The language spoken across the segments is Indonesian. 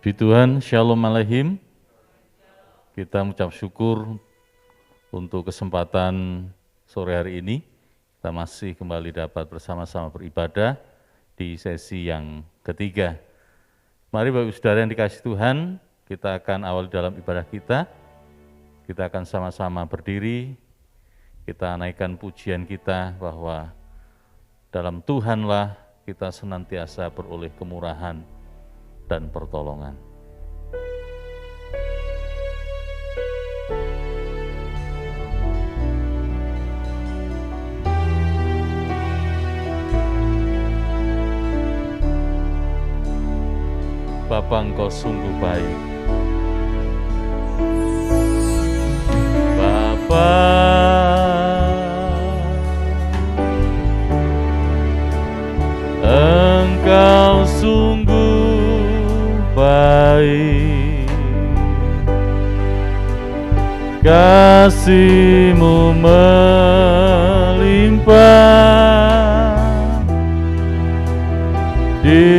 Puji Tuhan, Shalom Aleichem. Kita mengucap syukur untuk kesempatan sore hari ini. Kita masih kembali dapat bersama-sama beribadah di sesi yang ketiga. Mari Bapak Ibu Saudara yang dikasihi Tuhan, kita akan awali dalam ibadah kita. Kita akan sama-sama berdiri, kita naikkan pujian kita bahwa dalam Tuhanlah kita senantiasa beroleh kemurahan dan pertolongan. Bapa, Engkau sungguh baik. Bapa, Engkau sungguh baik. Kasih-Mu melimpah di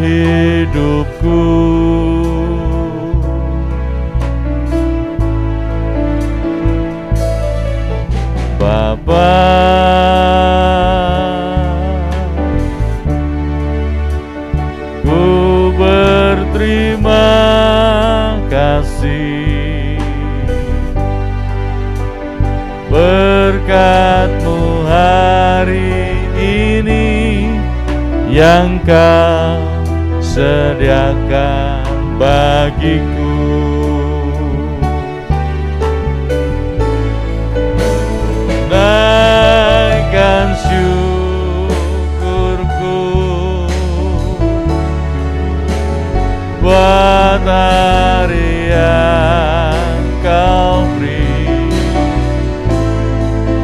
hidupku. Bapa, ku berterima kasih berkat-Mu hari ini yang Kau sediakan bagiku. Naikkan syukurku buat hari yang Kau beri,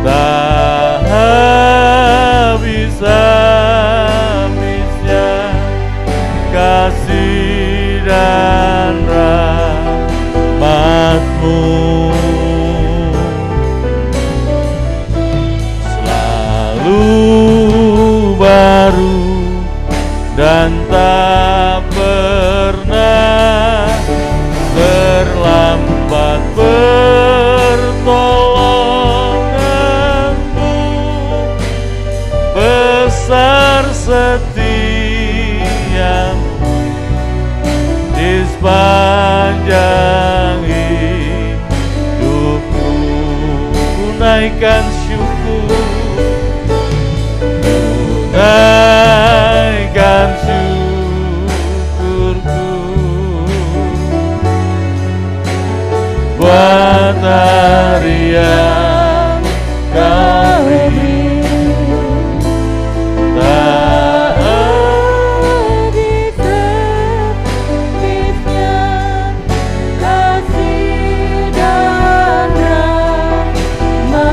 tak habis-habisnya kasih dan rahmat-Mu. Baru dan tak pernah terlambat pertolongan-Mu, besar setia-Mu di sepanjang hidupku. Naikkan syukur, naikkan syukurku buat hari yang Kau beri, tak habis-habisnya kasih dan rahmat-Mu.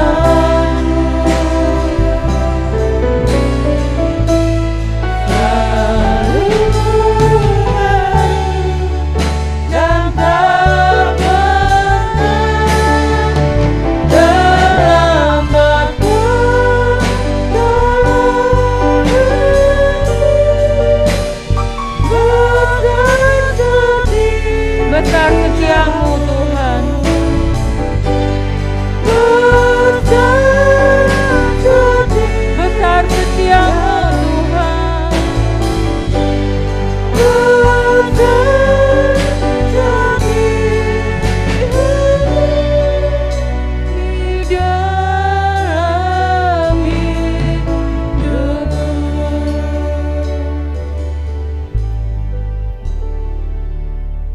Besar setiamu Tuhan, besar setiamu Tuhan, di dalam hidupku.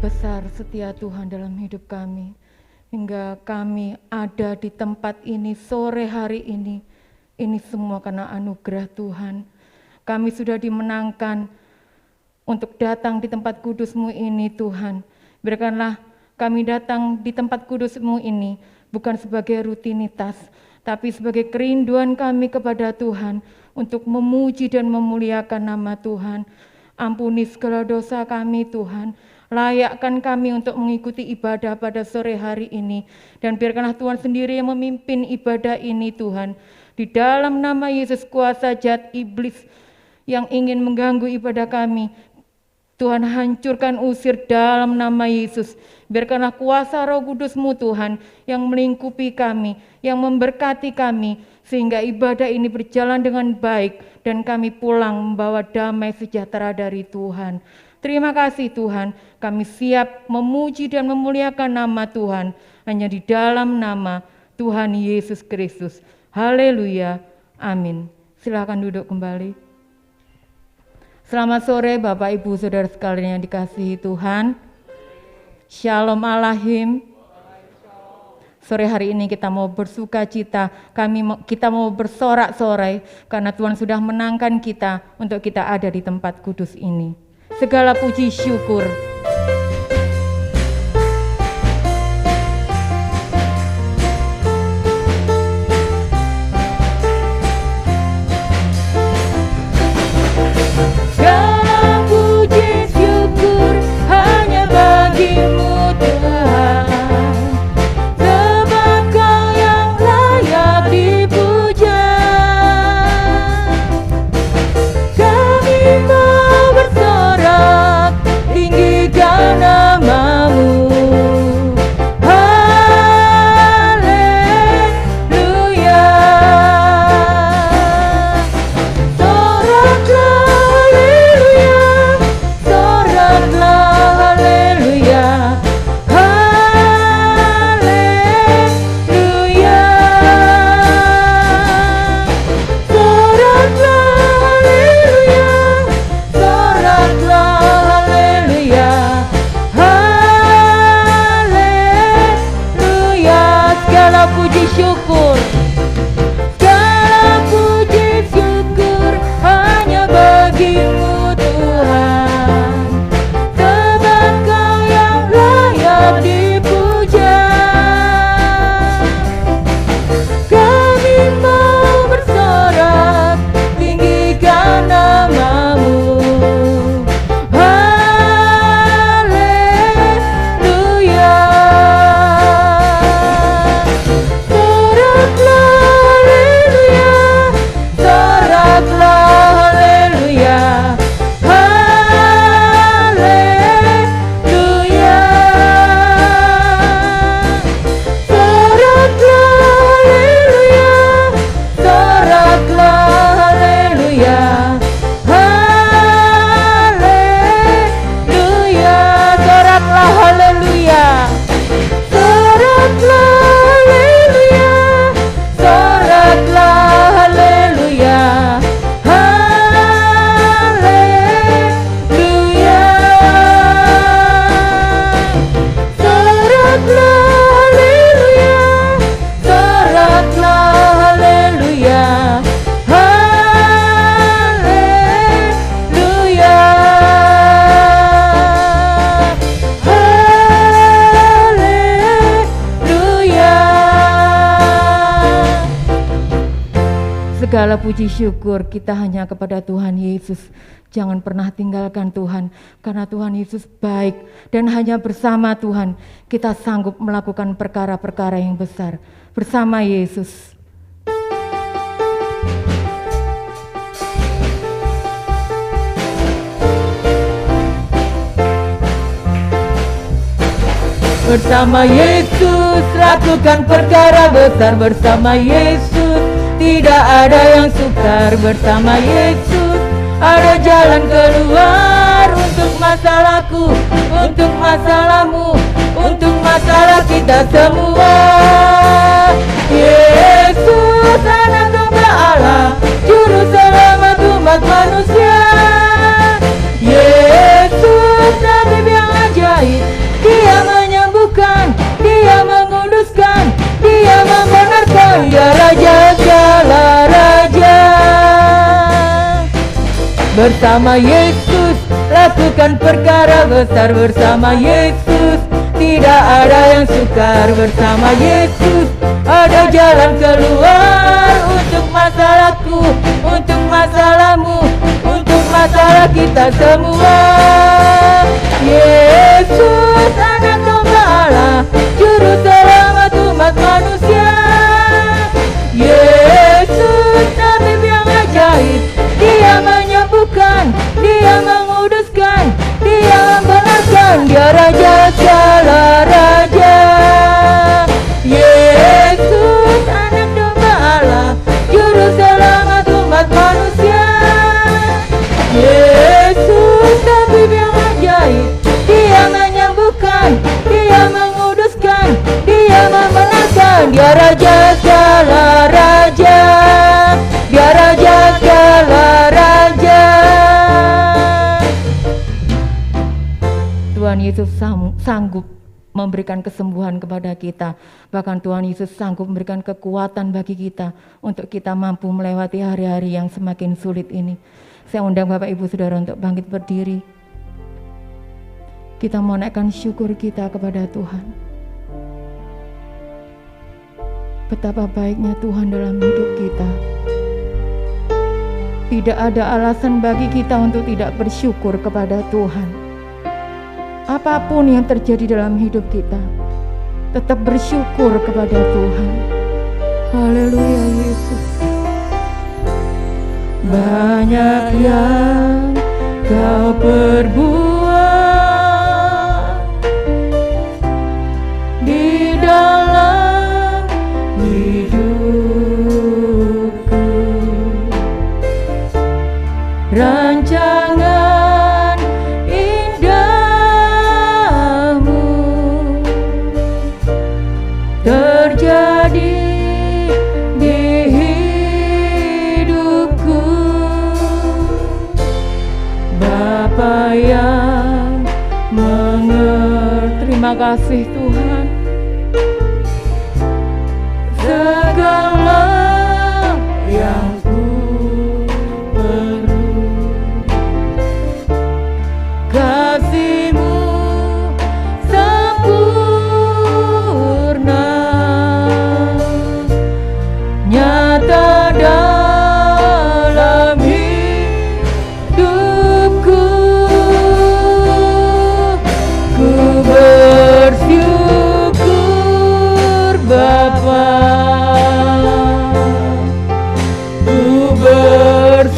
Besar setia Tuhan dalam hidup kami, hingga kami ada di tempat ini sore hari ini. Ini semua karena anugerah Tuhan. Kami sudah dimenangkan untuk datang di tempat kudus-Mu ini Tuhan. Biarkanlah kami datang di tempat kudus-Mu ini bukan sebagai rutinitas, tapi sebagai kerinduan kami kepada Tuhan untuk memuji dan memuliakan nama Tuhan. Ampuni segala dosa kami Tuhan. Layakkan kami untuk mengikuti ibadah pada sore hari ini. Dan biarkanlah Tuhan sendiri yang memimpin ibadah ini Tuhan. Di dalam nama Yesus, kuasa jahat iblis yang ingin mengganggu ibadah kami, Tuhan, hancurkan, usir dalam nama Yesus. Biarkanlah kuasa Roh Kudus-Mu Tuhan yang melingkupi kami, yang memberkati kami, sehingga ibadah ini berjalan dengan baik dan kami pulang membawa damai sejahtera dari Tuhan. Terima kasih Tuhan, kami siap memuji dan memuliakan nama Tuhan hanya di dalam nama Tuhan Yesus Kristus. Haleluya, amin. Silakan duduk kembali. Selamat sore Bapak Ibu Saudara sekalian yang dikasihi Tuhan. Shalom Alahim. Sore hari ini kita mau bersuka cita, kita mau bersorak-sorai karena Tuhan sudah menangkan kita untuk kita ada di tempat kudus ini. Segala puji syukur. Segala puji syukur hanya bagimu Tuhan. Segala puji syukur kita hanya kepada Tuhan Yesus. Jangan pernah tinggalkan Tuhan, karena Tuhan Yesus baik dan hanya bersama Tuhan kita sanggup melakukan perkara-perkara yang besar. Bersama Yesus. Bersama Yesus lakukan perkara besar, bersama Yesus tidak ada yang sukar, bersama Yesus ada jalan keluar untuk masalahku, untuk masalahmu, untuk masalah kita semua. Yesus anak domba Allah, juru selamat umat manusia. Yesus Nabi yang ajaib, Dia menyembuhkan, Dia menguduskan, Dia membenarkan, Dia Raja segala raja. Bersama Yesus lakukan perkara besar, bersama Yesus tidak ada yang sukar, bersama Yesus ada jalan keluar untuk masalahku, untuk masalahmu, untuk masalah kita semua. Yesus anak domba Allah, juru selamat umat manusia. Yesus Nabi yang ajaib, Dia menyembuhkan, Dia menguduskan, Dia Dia Raja segala raja. Yesus anak domba Allah, juru selamat umat manusia. Yesus tabib yang ajaib, Dia menyembuhkan, Dia menguduskan, Dia memenangkan. Dia Raja segala raja, Dia Raja segala raja. Tuhan Yesus sanggup memberikan kesembuhan kepada kita. Bahkan Tuhan Yesus sanggup memberikan kekuatan bagi kita untuk kita mampu melewati hari-hari yang semakin sulit ini. Saya undang Bapak Ibu Saudara untuk bangkit berdiri. Kita mau naikkan syukur kita kepada Tuhan. Betapa baiknya Tuhan dalam hidup kita. Tidak ada alasan bagi kita untuk tidak bersyukur kepada Tuhan. Apapun yang terjadi dalam hidup kita, tetap bersyukur kepada Tuhan. Haleluya Yesus. Banyak yang Kau perbuat di dalam hidupku. Rancangan indahmu terjadi di hidupku. Bapa yang mengerti, terima kasih Tuhan. Segala yang ku perlu, kasih-Mu sempurna, nyata dalam hidupku. Ku bersyukur Bapa, ku bersyukur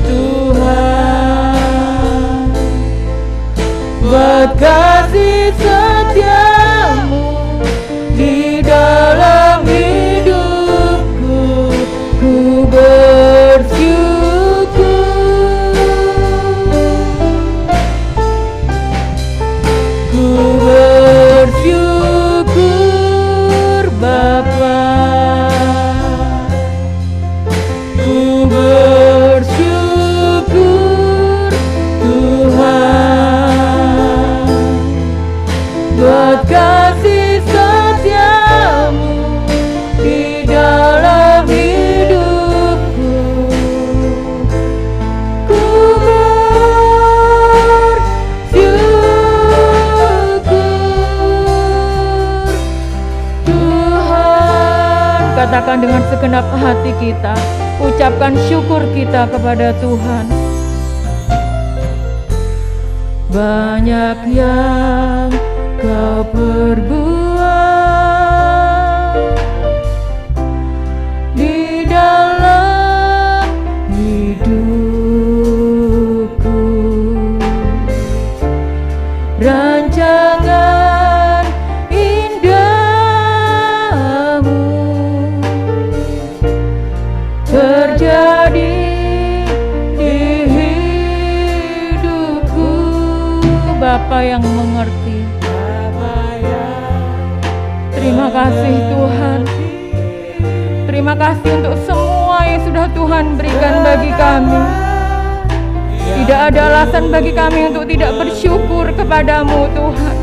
Tuhan, buat kasih setia-Mu di dalam hidupku. Ku bersyukur Bapa, ku bersyukur Tuhan, buat kasih setia-Mu di dalam hidupku. Ku bersyukur Tuhan. Katakan dengan segenap hati kita, ucapkan syukur kita kepada Tuhan. Banyak yang Kau perbuat di dalam hidupku. Rancangan indahmu terjadi di hidupku. Bapa yang mengerti, terima kasih Tuhan. Terima kasih untuk semua yang sudah Tuhan berikan bagi kami. Tidak ada alasan bagi kami untuk tidak bersyukur kepadamu Tuhan.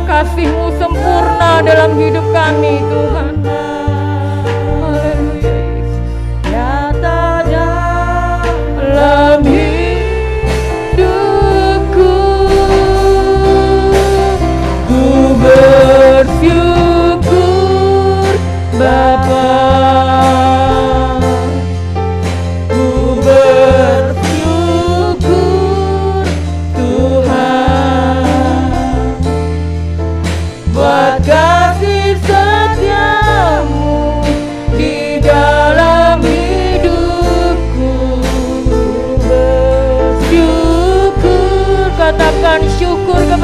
Kasih-Mu sempurna dalam hidup kami Tuhan. Haleluya Yesus. Nyata dalam hidupku. Ku bersyukur Bapa, ku bersyukur Tuhan, buat kasih setia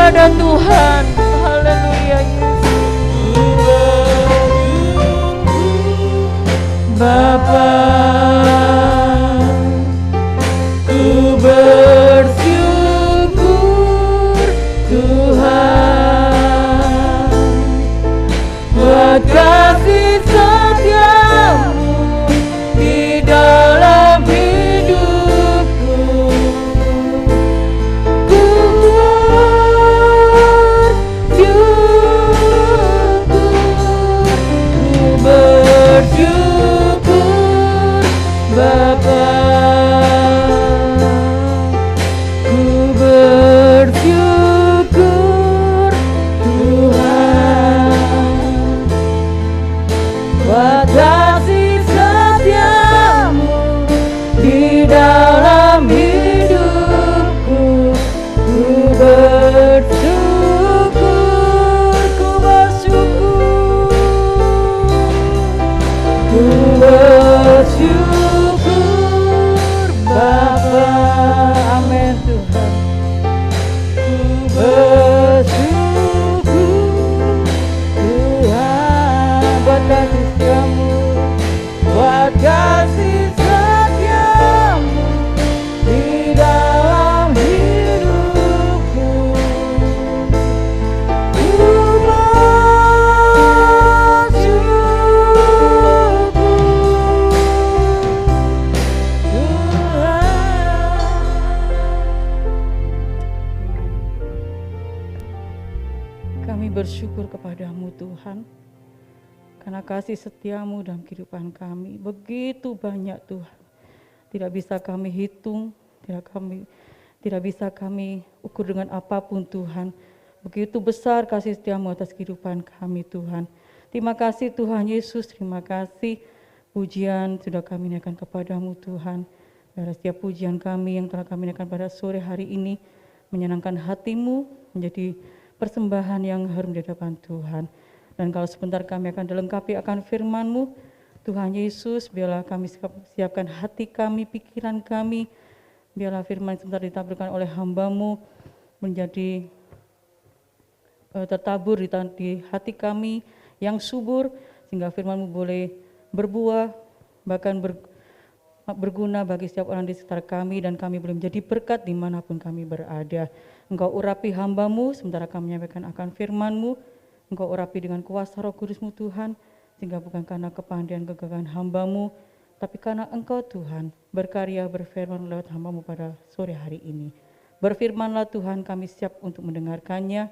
kepada Tuhan. Haleluya Yesus. Bapa, ku bersyukur Tuhan buat kasih setiamu di dalam hidupku. Ku bersyukur Bapa, ku bersyukur Tuhan buat kasih setiamu di dalam hidupku. Ku bersyukur, ku bersyukur, ku bersyukur Bapa. Amin Tuhan. Ku bersyukur Tuhan buat kasih setiamu, buat kasih setiamu di dalam hidupku. Ku bersyukur Tuhan. Kami bersyukur kepadamu Tuhan, karena kasih setiamu dalam kehidupan kami begitu banyak Tuhan. Tidak bisa kami hitung, tidak bisa kami ukur dengan apapun Tuhan. Begitu besar kasih setiamu atas kehidupan kami Tuhan. Terima kasih Tuhan Yesus, terima kasih pujian sudah kami naikkan kepadamu Tuhan. Biar setiap pujian kami yang telah kami naikkan pada sore hari ini menyenangkan hatimu, menjadi persembahan yang harum di hadapan Tuhan. Dan kalau sebentar kami akan dilengkapi akan firman-Mu, Tuhan Yesus, biarlah kami siapkan hati kami, pikiran kami, biarlah firman sebentar ditaburkan oleh hamba-Mu menjadi tertabur di hati kami yang subur, sehingga firman-Mu boleh berbuah, bahkan berguna bagi setiap orang di sekitar kami, dan kami boleh menjadi berkat dimanapun kami berada. Engkau urapi hamba-Mu sementara kami menyampaikan akan firman-Mu. Engkau urapi dengan kuasa Roh Kudus-Mu Tuhan, sehingga bukan karena kepandaian kegagahan hamba-Mu, tapi karena Engkau Tuhan berkarya berfirman lewat hamba-Mu pada sore hari ini. Berfirmanlah Tuhan, kami siap untuk mendengarkannya,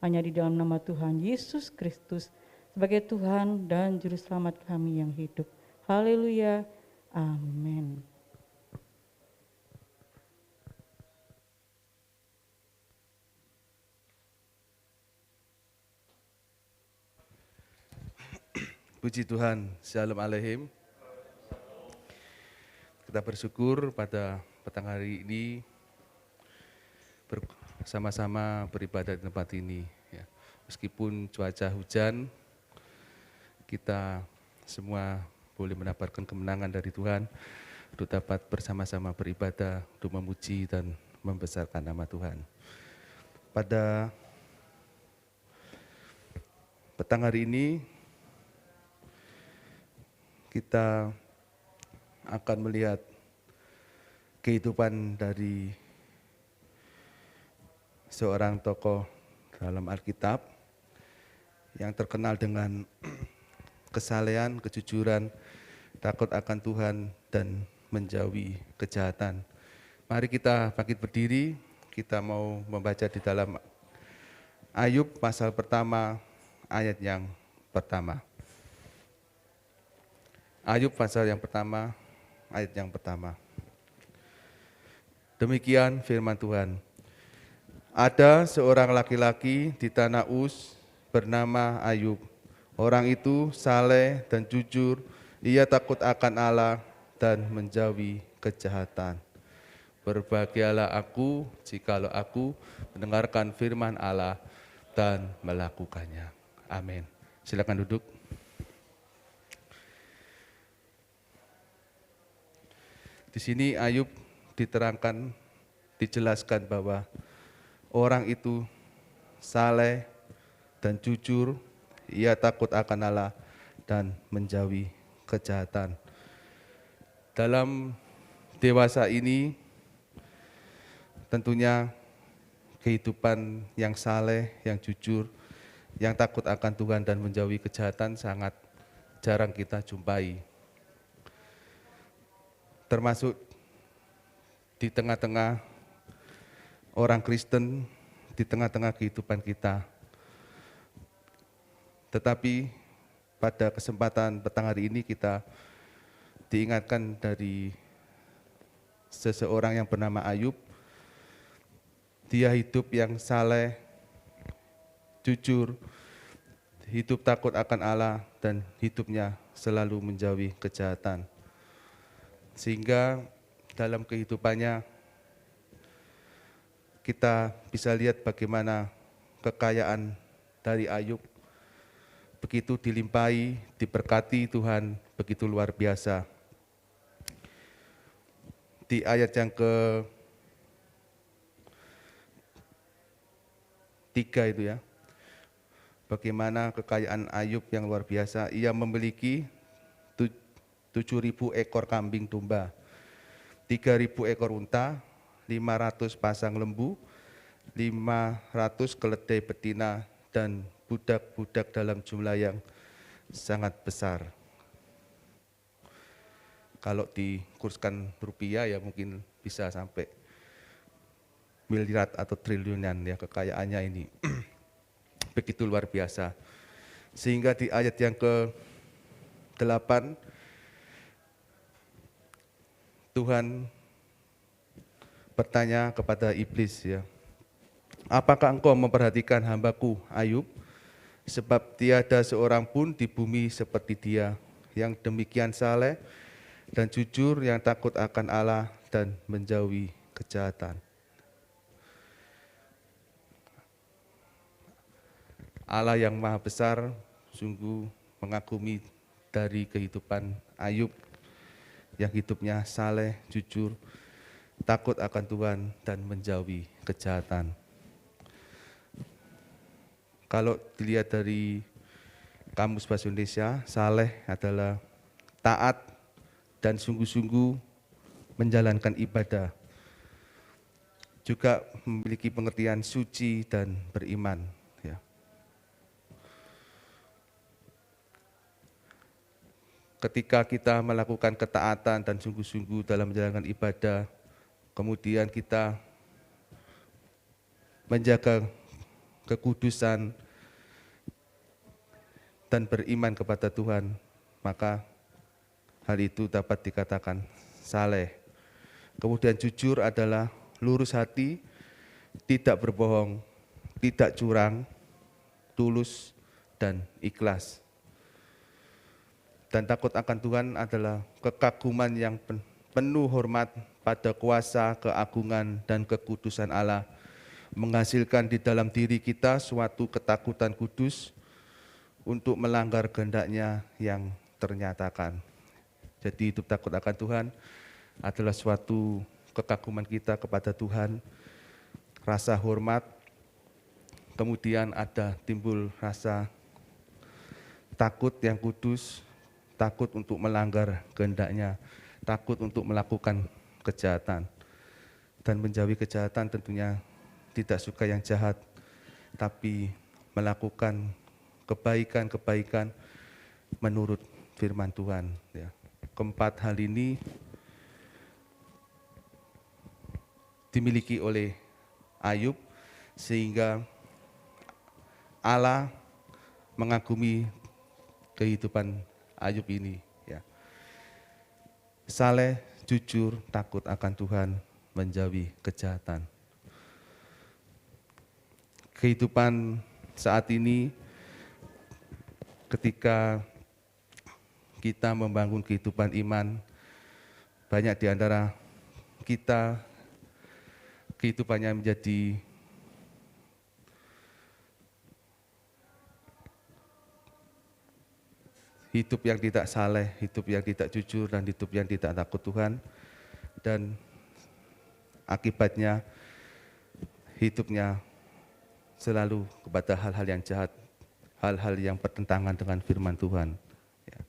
hanya di dalam nama Tuhan Yesus Kristus sebagai Tuhan dan Juru Selamat kami yang hidup. Haleluya, amin. Puji Tuhan, Shalom Aleichem. Kita bersyukur pada petang hari ini bersama-sama beribadah di tempat ini. Ya. Meskipun cuaca hujan, kita semua boleh mendapatkan kemenangan dari Tuhan untuk dapat bersama-sama beribadah, untuk memuji dan membesarkan nama Tuhan. Pada petang hari ini, kita akan melihat kehidupan dari seorang tokoh dalam Alkitab yang terkenal dengan kesalehan, kejujuran, takut akan Tuhan, dan menjauhi kejahatan. Mari kita bangkit berdiri, kita mau membaca di dalam Ayub pasal pertama, ayat yang pertama. Ayub pasal yang pertama, ayat yang pertama. Demikian firman Tuhan. Ada seorang laki-laki di tanah Uz bernama Ayub. Orang itu saleh dan jujur, ia takut akan Allah dan menjauhi kejahatan. Berbahagialah aku jikalau aku mendengarkan firman Allah dan melakukannya. Amin. Silakan duduk. Di sini Ayub diterangkan, dijelaskan bahwa orang itu saleh, dan jujur. Ia takut akan Allah dan menjauhi kejahatan. Dalam dewasa ini, tentunya kehidupan yang saleh, yang jujur, yang takut akan Tuhan dan menjauhi kejahatan sangat jarang kita jumpai. Termasuk di tengah-tengah orang Kristen, di tengah-tengah kehidupan kita. Tetapi pada kesempatan petang hari ini kita diingatkan dari seseorang yang bernama Ayub. Dia hidup yang saleh, jujur, hidup takut akan Allah, dan hidupnya selalu menjauhi kejahatan. Sehingga dalam kehidupannya kita bisa lihat bagaimana kekayaan dari Ayub begitu dilimpahi, diberkati Tuhan, begitu luar biasa. Di ayat yang ke-3 itu ya, bagaimana kekayaan Ayub yang luar biasa. Ia memiliki 7.000 ekor kambing domba, 3.000 ekor unta, 500 pasang lembu, 500 keledai betina, dan budak-budak dalam jumlah yang sangat besar. Kalau dikurskan rupiah ya mungkin bisa sampai miliaran atau triliunan ya kekayaannya ini. Begitu luar biasa. Sehingga di ayat yang ke-8, Tuhan bertanya kepada iblis ya, apakah engkau memperhatikan hambaku Ayub? Sebab tiada seorang pun di bumi seperti dia, yang demikian saleh dan jujur, yang takut akan Allah dan menjauhi kejahatan. Allah yang maha besar sungguh mengagumi dari kehidupan Ayub yang hidupnya saleh, jujur, takut akan Tuhan, dan menjauhi kejahatan. Kalau dilihat dari Kamus Bahasa Indonesia, saleh adalah taat dan sungguh-sungguh menjalankan ibadah. Juga memiliki pengertian suci dan beriman. Ya. Ketika kita melakukan ketaatan dan sungguh-sungguh dalam menjalankan ibadah, kemudian kita menjaga kekudusan dan beriman kepada Tuhan, maka hal itu dapat dikatakan saleh. Kemudian jujur adalah lurus hati, tidak berbohong, tidak curang, tulus, dan ikhlas. Dan takut akan Tuhan adalah kekaguman yang penuh hormat pada kuasa, keagungan, dan kekudusan Allah, menghasilkan di dalam diri kita suatu ketakutan kudus untuk melanggar kehendak-Nya yang ternyatakan. Jadi hidup takut akan Tuhan adalah suatu kekaguman kita kepada Tuhan, rasa hormat, kemudian ada timbul rasa takut yang kudus, takut untuk melanggar kehendak-Nya, takut untuk melakukan kejahatan. Dan menjauhi kejahatan tentunya tidak suka yang jahat, tapi melakukan kebaikan-kebaikan menurut firman Tuhan. Ya. Keempat hal ini dimiliki oleh Ayub, sehingga Allah mengagumi kehidupan Ayub ini. Ya. Saleh, jujur, takut akan Tuhan, menjauhi kejahatan. Kehidupan saat ini, ketika kita membangun kehidupan iman, banyak di antara kita kehidupannya menjadi hidup yang tidak saleh, hidup yang tidak jujur, dan hidup yang tidak takut Tuhan. Dan akibatnya hidupnya selalu kepada hal-hal yang jahat, hal-hal yang bertentangan dengan firman Tuhan. Ya.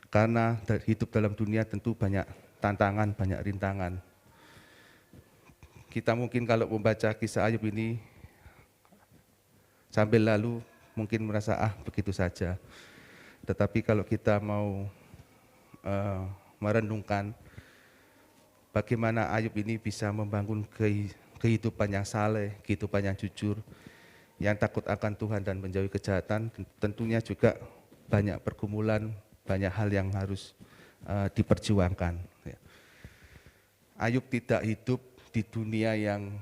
Karena hidup dalam dunia tentu banyak tantangan, banyak rintangan. Kita mungkin kalau membaca kisah Ayub ini sambil lalu mungkin merasa begitu saja. Tetapi kalau kita mau merenungkan bagaimana Ayub ini bisa membangun kehidupan yang saleh, kehidupan yang jujur, yang takut akan Tuhan dan menjauhi kejahatan, tentunya juga banyak pergumulan, banyak hal yang harus diperjuangkan. Ya. Ayub tidak hidup di dunia yang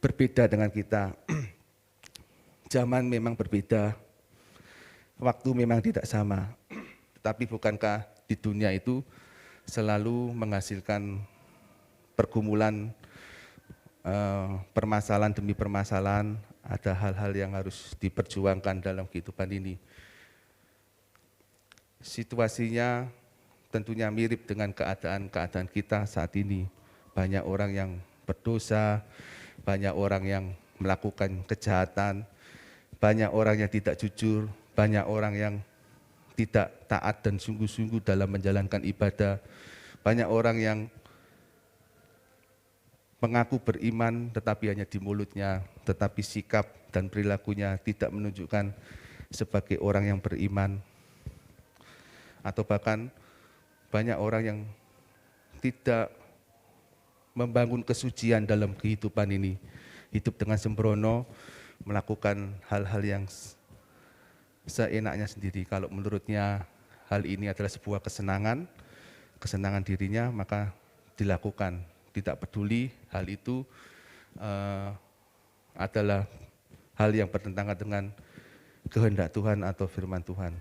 berbeda dengan kita. Zaman memang berbeda, waktu memang tidak sama. Tetapi bukankah di dunia itu selalu menghasilkan pergumulan, permasalahan demi permasalahan, ada hal-hal yang harus diperjuangkan dalam kehidupan ini. Situasinya tentunya mirip dengan keadaan kita saat ini. Banyak orang yang berdosa, banyak orang yang melakukan kejahatan, banyak orang yang tidak jujur, banyak orang yang tidak taat dan sungguh-sungguh dalam menjalankan ibadah, banyak orang yang mengaku beriman tetapi hanya di mulutnya, tetapi sikap dan perilakunya tidak menunjukkan sebagai orang yang beriman. Atau bahkan banyak orang yang tidak membangun kesucian dalam kehidupan ini, hidup dengan sembrono, melakukan hal-hal yang seenaknya sendiri. Kalau menurutnya hal ini adalah sebuah kesenangan dirinya, maka dilakukan. Tidak peduli hal itu adalah hal yang bertentangan dengan kehendak Tuhan atau firman Tuhan.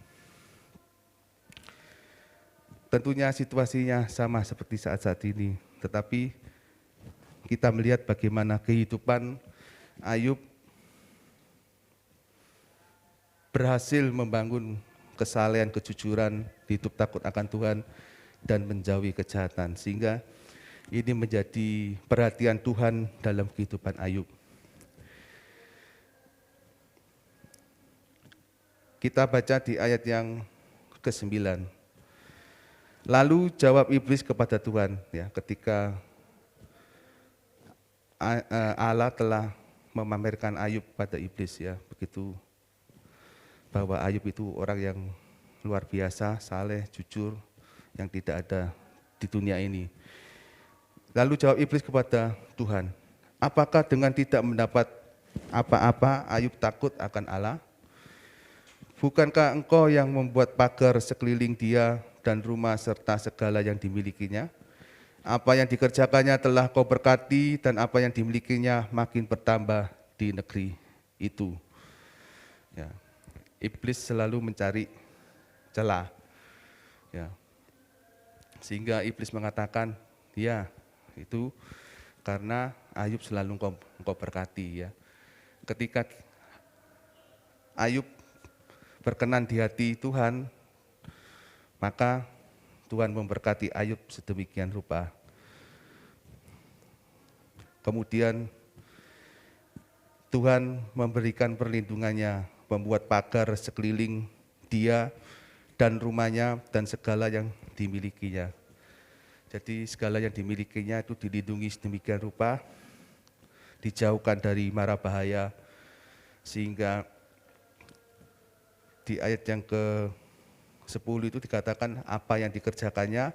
Tentunya situasinya sama seperti saat-saat ini, tetapi kita melihat bagaimana kehidupan Ayub berhasil membangun kesalehan, kejujuran, hidup takut akan Tuhan, dan menjauhi kejahatan. Sehingga ini menjadi perhatian Tuhan dalam kehidupan Ayub. Kita baca di ayat yang ke-9. Lalu jawab iblis kepada Tuhan, ya, ketika Allah telah memamerkan Ayub pada iblis, ya, begitu bahwa Ayub itu orang yang luar biasa, saleh, jujur, yang tidak ada di dunia ini. Lalu jawab iblis kepada Tuhan, apakah dengan tidak mendapat apa-apa Ayub takut akan Allah? Bukankah engkau yang membuat pagar sekeliling dia dan rumah serta segala yang dimilikinya? Apa yang dikerjakannya telah kau berkati dan apa yang dimilikinya makin bertambah di negeri itu. Ya. Iblis selalu mencari celah. Ya. Sehingga iblis mengatakan, ya itu karena Ayub selalu engkau berkati. Ya. Ketika Ayub berkenan di hati Tuhan, maka Tuhan memberkati Ayub sedemikian rupa. Kemudian Tuhan memberikan perlindungannya, membuat pagar sekeliling dia dan rumahnya dan segala yang dimilikinya. Jadi segala yang dimilikinya itu dilindungi sedemikian rupa, dijauhkan dari mara bahaya, sehingga di ayat yang ke-10 itu dikatakan apa yang dikerjakannya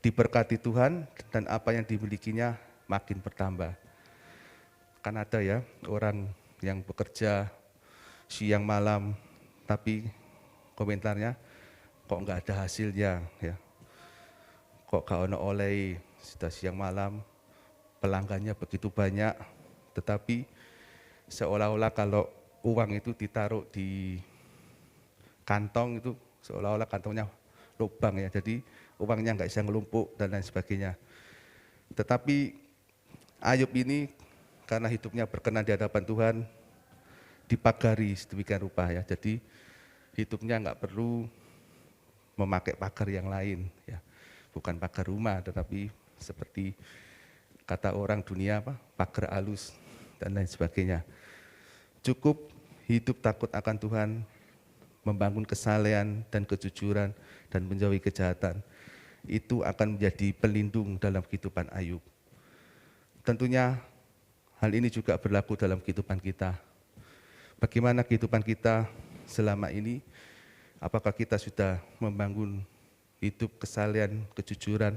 diberkati Tuhan dan apa yang dimilikinya makin bertambah. Kan ada ya orang yang bekerja siang malam tapi komentarnya kok enggak ada hasilnya, ya. Kok gak ono oleh sudah siang malam, pelanggannya begitu banyak, tetapi seolah-olah kalau uang itu ditaruh di kantong itu seolah-olah kantongnya lubang, ya, jadi uangnya nggak bisa ngelumpuk dan lain sebagainya. Tetapi Ayub ini karena hidupnya berkenan di hadapan Tuhan, dipagari sedemikian rupa, ya, jadi hidupnya nggak perlu memakai pagar yang lain, ya, bukan pagar rumah, tetapi seperti kata orang dunia pagar alus dan lain sebagainya. Cukup hidup takut akan Tuhan, membangun kesalehan dan kejujuran dan menjauhi kejahatan. Itu akan menjadi pelindung dalam kehidupan Ayub. Tentunya hal ini juga berlaku dalam kehidupan kita. Bagaimana kehidupan kita selama ini? Apakah kita sudah membangun hidup kesalehan, kejujuran,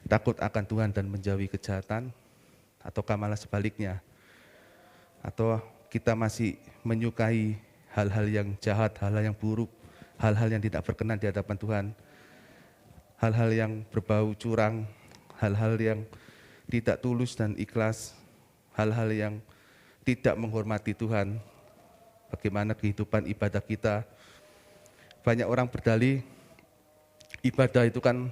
takut akan Tuhan dan menjauhi kejahatan? Ataukah malah sebaliknya? Atau kita masih menyukai hal-hal yang jahat, hal-hal yang buruk, hal-hal yang tidak berkenan di hadapan Tuhan, hal-hal yang berbau curang, hal-hal yang tidak tulus dan ikhlas, hal-hal yang tidak menghormati Tuhan. Bagaimana kehidupan ibadah kita? Banyak orang berdalih, ibadah itu kan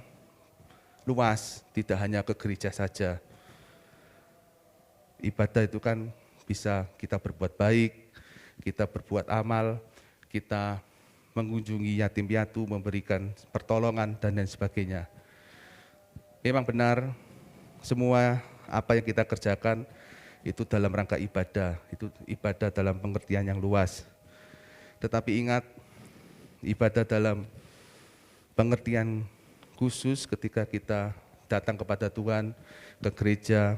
luas, tidak hanya ke gereja saja. Ibadah itu kan bisa kita berbuat baik, kita berbuat amal, kita mengunjungi yatim piatu, memberikan pertolongan, dan lain sebagainya. Memang benar, semua apa yang kita kerjakan itu dalam rangka ibadah, itu ibadah dalam pengertian yang luas. Tetapi ingat, ibadah dalam pengertian khusus ketika kita datang kepada Tuhan, ke gereja,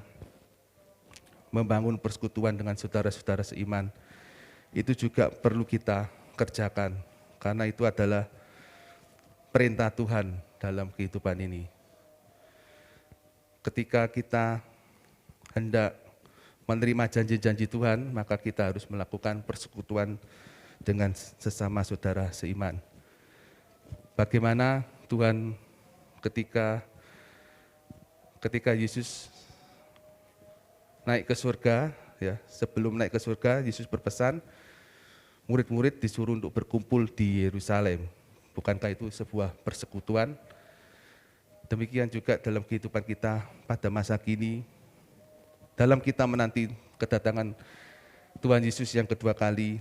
membangun persekutuan dengan saudara-saudara seiman, itu juga perlu kita kerjakan, karena itu adalah perintah Tuhan dalam kehidupan ini. Ketika kita hendak menerima janji-janji Tuhan, maka kita harus melakukan persekutuan dengan sesama saudara seiman. Bagaimana Tuhan ketika Yesus naik ke surga, ya, sebelum naik ke surga, Yesus berpesan, murid-murid disuruh untuk berkumpul di Yerusalem. Bukankah itu sebuah persekutuan? Demikian juga dalam kehidupan kita pada masa kini, dalam kita menanti kedatangan Tuhan Yesus yang kedua kali,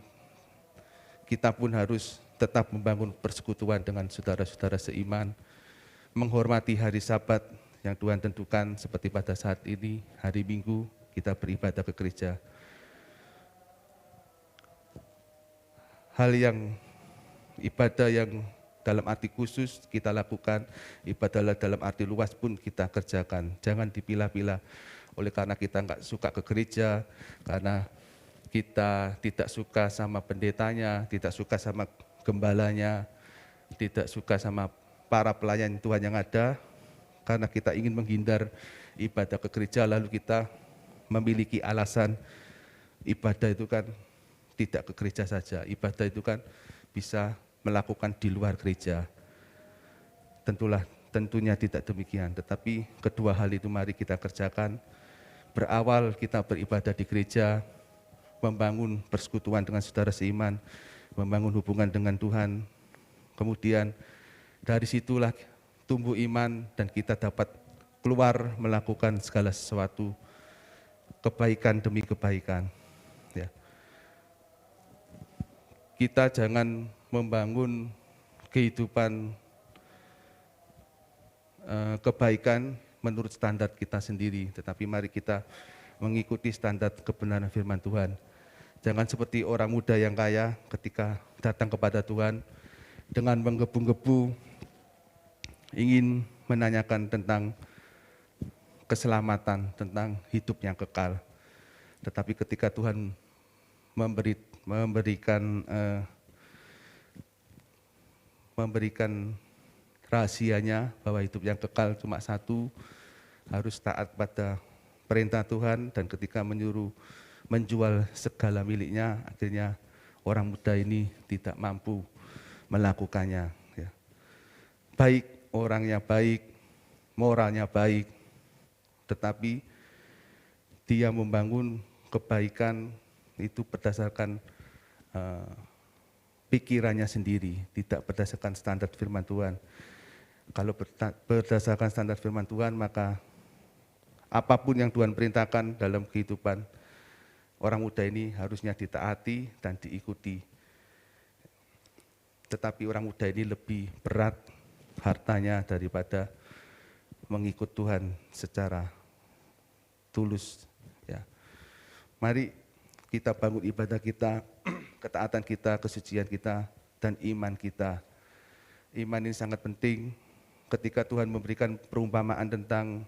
kita pun harus tetap membangun persekutuan dengan saudara-saudara seiman, menghormati hari Sabat yang Tuhan tentukan seperti pada saat ini, hari Minggu, kita beribadah ke gereja. Hal yang ibadah yang dalam arti khusus kita lakukan, ibadah dalam arti luas pun kita kerjakan. Jangan dipilah-pilah oleh karena kita nggak suka ke gereja, karena kita tidak suka sama pendetanya, tidak suka sama gembalanya, tidak suka sama para pelayan Tuhan yang ada, karena kita ingin menghindar ibadah ke gereja, lalu kita memiliki alasan ibadah itu kan tidak ke gereja saja, ibadah itu kan bisa melakukan di luar gereja. Tentunya tidak demikian, tetapi kedua hal itu mari kita kerjakan. Berawal kita beribadah di gereja, membangun persekutuan dengan saudara seiman, membangun hubungan dengan Tuhan. Kemudian dari situlah tumbuh iman dan kita dapat keluar melakukan segala sesuatu, kebaikan demi kebaikan. Ya. Kita jangan membangun kehidupan kebaikan menurut standar kita sendiri, tetapi mari kita mengikuti standar kebenaran firman Tuhan. Jangan seperti orang muda yang kaya ketika datang kepada Tuhan dengan menggebu-gebu ingin menanyakan tentang keselamatan, tentang hidup yang kekal. Tetapi ketika Tuhan memberikan rahasianya bahwa hidup yang kekal cuma satu, harus taat pada perintah Tuhan, dan ketika menyuruh menjual segala miliknya, akhirnya orang muda ini tidak mampu melakukannya. Ya. Baik, orangnya baik, moralnya baik, tetapi dia membangun kebaikan itu berdasarkan pikirannya sendiri, tidak berdasarkan standar firman Tuhan. Kalau berdasarkan standar firman Tuhan, maka apapun yang Tuhan perintahkan dalam kehidupan orang muda ini harusnya ditaati dan diikuti. Tetapi orang muda ini lebih berat hartanya daripada mengikut Tuhan secara tulus. Ya. Mari kita bangun ibadah kita, ketaatan kita, kesucian kita, dan iman kita. Iman ini sangat penting ketika Tuhan memberikan perumpamaan tentang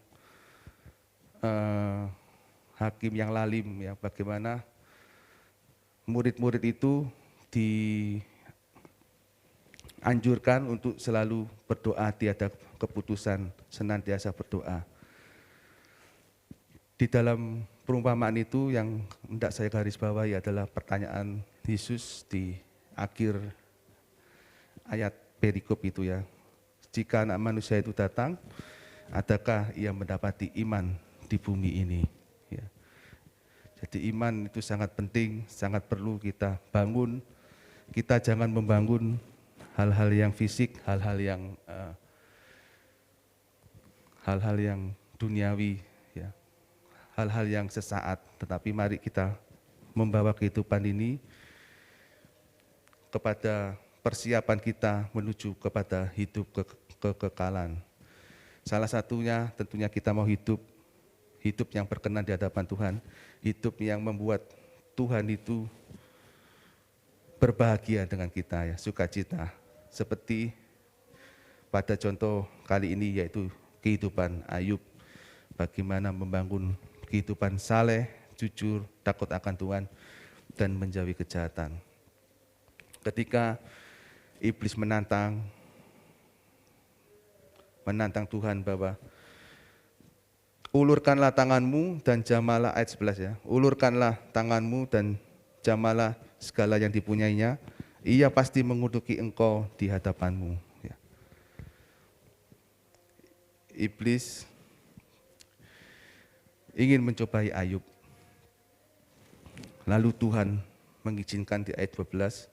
hakim yang lalim, ya, bagaimana murid-murid itu dianjurkan untuk selalu berdoa, tiada keputusan, senantiasa berdoa. Di dalam perumpamaan itu yang hendak saya garis bawahi adalah pertanyaan Yesus di akhir ayat perikop itu, ya. Jika anak manusia itu datang, adakah ia mendapati iman di bumi ini? Ya. Jadi iman itu sangat penting, sangat perlu kita bangun. Kita jangan membangun hal-hal yang fisik, hal-hal yang duniawi, ya, hal-hal yang sesaat. Tetapi mari kita membawa kehidupan ini kepada persiapan kita menuju kepada hidup kekekalan. Salah satunya tentunya kita mau hidup yang berkenan di hadapan Tuhan, hidup yang membuat Tuhan itu berbahagia dengan kita, ya, sukacita. Seperti pada contoh kali ini yaitu kehidupan Ayub, bagaimana membangun kehidupan saleh, jujur, takut akan Tuhan, dan menjauhi kejahatan. Ketika iblis menantang Tuhan bahwa ulurkanlah tanganmu dan jamalah, ayat 11, ya, ulurkanlah tanganmu dan jamalah segala yang dipunyainya, ia pasti mengutuki engkau di hadapanmu. Ya. Iblis ingin mencobai Ayub. Lalu Tuhan mengizinkan di ayat 12,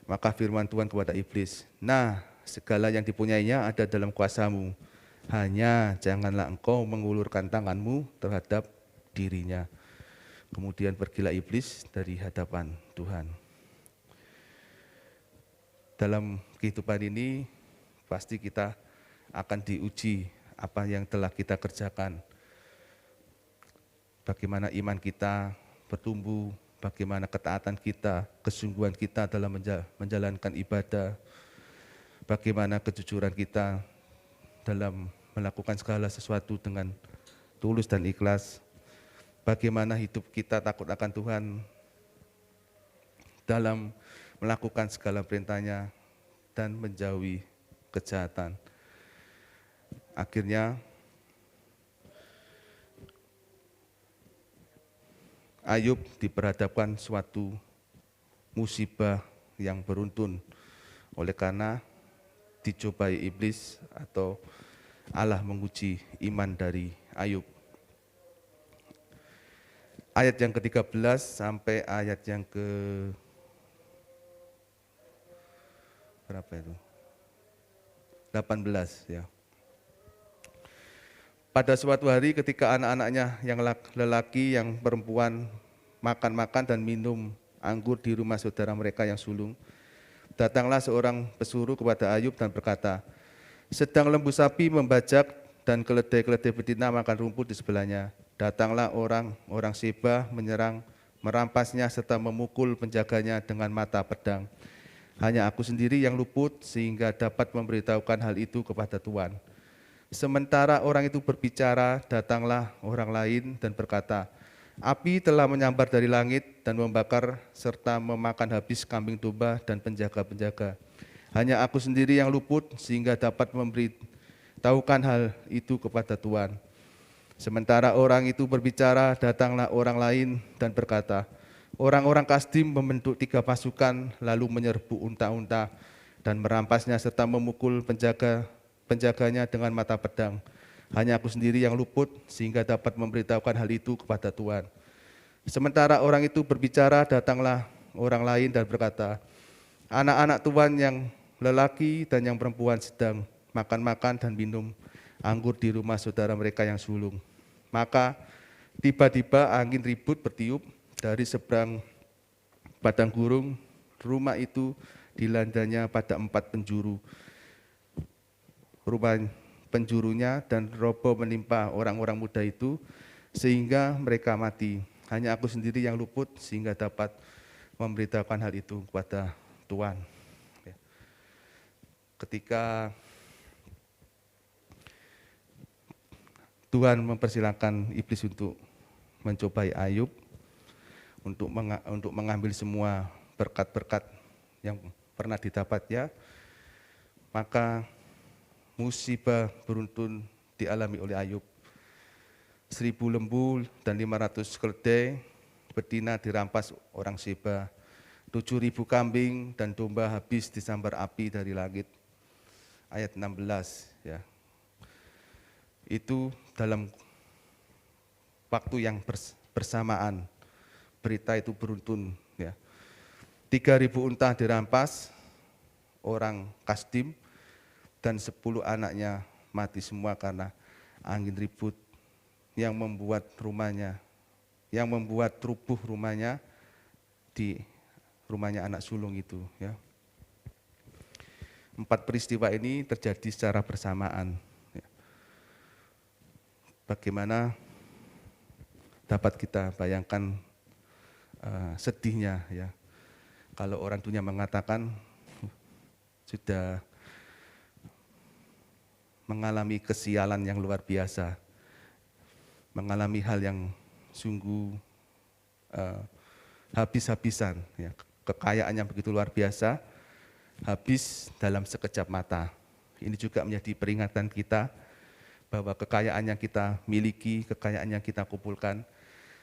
maka firman Tuhan kepada iblis, nah segala yang dipunyainya ada dalam kuasamu, hanya janganlah engkau mengulurkan tanganmu terhadap dirinya. Kemudian pergilah iblis dari hadapan Tuhan. Dalam kehidupan ini pasti kita akan diuji apa yang telah kita kerjakan. Bagaimana iman kita bertumbuh, bagaimana ketaatan kita, kesungguhan kita dalam menjalankan ibadah, bagaimana kejujuran kita dalam melakukan segala sesuatu dengan tulus dan ikhlas, bagaimana hidup kita takut akan Tuhan dalam melakukan segala perintahnya dan menjauhi kejahatan. Akhirnya Ayub diperhadapkan suatu musibah yang beruntun oleh karena dicobai iblis atau Allah menguji iman dari Ayub. Ayat yang ke-13 sampai ayat yang ke berapa itu? 18, ya. Pada suatu hari ketika anak-anaknya yang lelaki yang perempuan makan-makan dan minum anggur di rumah saudara mereka yang sulung, datanglah seorang pesuruh kepada Ayub dan berkata, sedang lembu sapi membajak dan keledai-keledai betina makan rumput di sebelahnya. Datanglah orang Seba menyerang, merampasnya serta memukul penjaganya dengan mata pedang. Hanya aku sendiri yang luput sehingga dapat memberitahukan hal itu kepada Tuhan. Sementara orang itu berbicara, datanglah orang lain dan berkata, api telah menyambar dari langit dan membakar serta memakan habis kambing domba dan penjaga-penjaga. Hanya aku sendiri yang luput sehingga dapat memberitahukan hal itu kepada Tuhan. Sementara orang itu berbicara, datanglah orang lain dan berkata, orang-orang Kasdim membentuk 3 pasukan lalu menyerbu unta-unta dan merampasnya serta memukul penjaganya dengan mata pedang. Hanya aku sendiri yang luput sehingga dapat memberitahukan hal itu kepada Tuhan. Sementara orang itu berbicara, datanglah orang lain dan berkata, anak-anak Tuhan yang lelaki dan yang perempuan sedang makan-makan dan minum anggur di rumah saudara mereka yang sulung. Maka tiba-tiba angin ribut bertiup dari seberang padang gurun. Rumah itu dilandanya pada 4 penjuru. Rumah penjurunya dan roboh menimpa orang-orang muda itu sehingga mereka mati. Hanya aku sendiri yang luput sehingga dapat memberitahukan hal itu kepada Tuhan. Ya. Ketika Tuhan mempersilahkan iblis untuk mencobai Ayub, untuk mengambil semua berkat-berkat yang pernah didapatnya, maka musibah beruntun dialami oleh Ayub. 1000 lembu dan 500 keledai betina dirampas orang Sheba. 7.000 kambing dan domba habis disambar api dari langit. Ayat 16 ya. Itu dalam waktu yang bersamaan berita itu beruntun ya. 3.000 unta dirampas orang Kasdim dan 10 anaknya mati semua karena angin ribut yang membuat rubuh rumahnya di rumahnya anak sulung itu ya. 4 peristiwa ini terjadi secara bersamaan. Ya. Bagaimana dapat kita bayangkan sedihnya ya. Kalau orang dunia mengatakan sudah mengalami kesialan yang luar biasa, mengalami hal yang sungguh habis-habisan, ya. Kekayaan yang begitu luar biasa, habis dalam sekejap mata. Ini juga menjadi peringatan kita bahwa kekayaan yang kita miliki, kekayaan yang kita kumpulkan,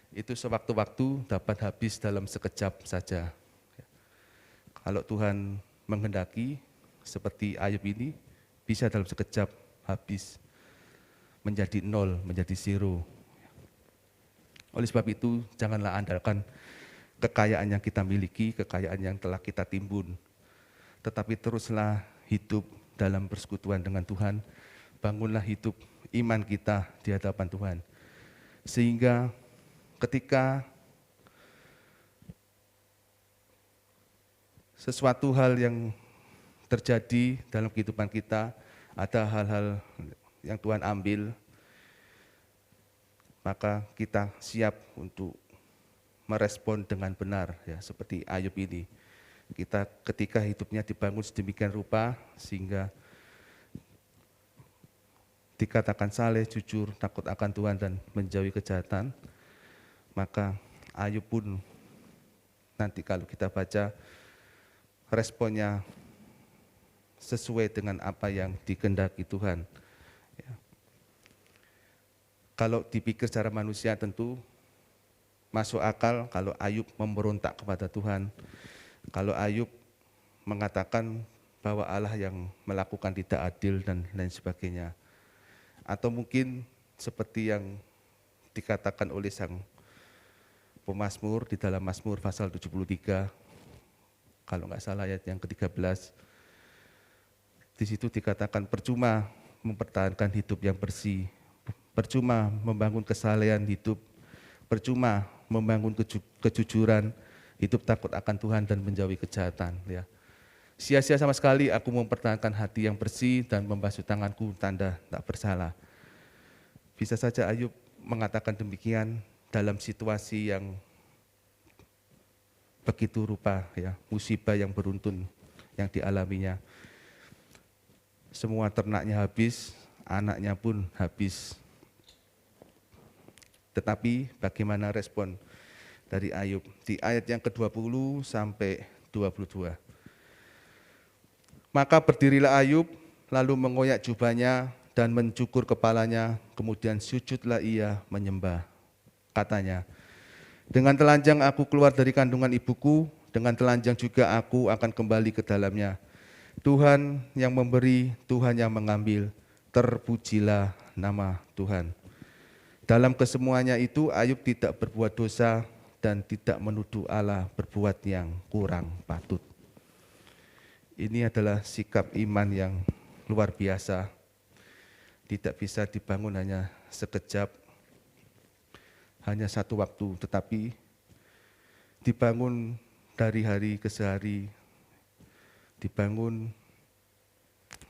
itu sewaktu-waktu dapat habis dalam sekejap saja. Kalau Tuhan menghendaki, seperti Ayub ini, bisa dalam sekejap habis, menjadi nol, menjadi zero. Oleh sebab itu, janganlah andalkan kekayaan yang kita miliki, kekayaan yang telah kita timbun. Tetapi teruslah hidup dalam persekutuan dengan Tuhan, bangunlah hidup iman kita di hadapan Tuhan. Sehingga ketika sesuatu hal yang terjadi dalam kehidupan kita, ada hal-hal yang Tuhan ambil, maka kita siap untuk merespon dengan benar, ya, seperti Ayub ini. Kita ketika hidupnya dibangun sedemikian rupa sehingga dikatakan saleh, jujur, takut akan Tuhan dan menjauhi kejahatan, maka Ayub pun nanti kalau kita baca responnya sesuai dengan apa yang dikehendaki Tuhan. Ya. Kalau dipikir secara manusia tentu masuk akal kalau Ayub memberontak kepada Tuhan, kalau Ayub mengatakan bahwa Allah yang melakukan tidak adil dan lain sebagainya. Atau mungkin seperti yang dikatakan oleh sang pemazmur di dalam Mazmur pasal 73, kalau nggak salah ayat yang ke-13, di situ dikatakan percuma mempertahankan hidup yang bersih, percuma membangun kesalehan hidup, percuma membangun kejujuran, hidup takut akan Tuhan dan menjauhi kejahatan. Ya. Sia-sia sama sekali aku mempertahankan hati yang bersih dan membasuh tanganku tanda tak bersalah. Bisa saja Ayub mengatakan demikian dalam situasi yang begitu rupa, ya, musibah yang beruntun yang dialaminya. Semua ternaknya habis, anaknya pun habis. Tetapi bagaimana respon dari Ayub? Di ayat yang ke-20 sampai 22. Maka berdirilah Ayub, lalu mengoyak jubahnya dan mencukur kepalanya, kemudian sujudlah ia menyembah. Katanya, dengan telanjang aku keluar dari kandungan ibuku, dengan telanjang juga aku akan kembali ke dalamnya. Tuhan yang memberi, Tuhan yang mengambil, terpujilah nama Tuhan. Dalam kesemuanya itu Ayub tidak berbuat dosa dan tidak menuduh Allah berbuat yang kurang patut. Ini adalah sikap iman yang luar biasa. Tidak bisa dibangun hanya sekejap, hanya satu waktu, tetapi dibangun dari hari ke hari, dibangun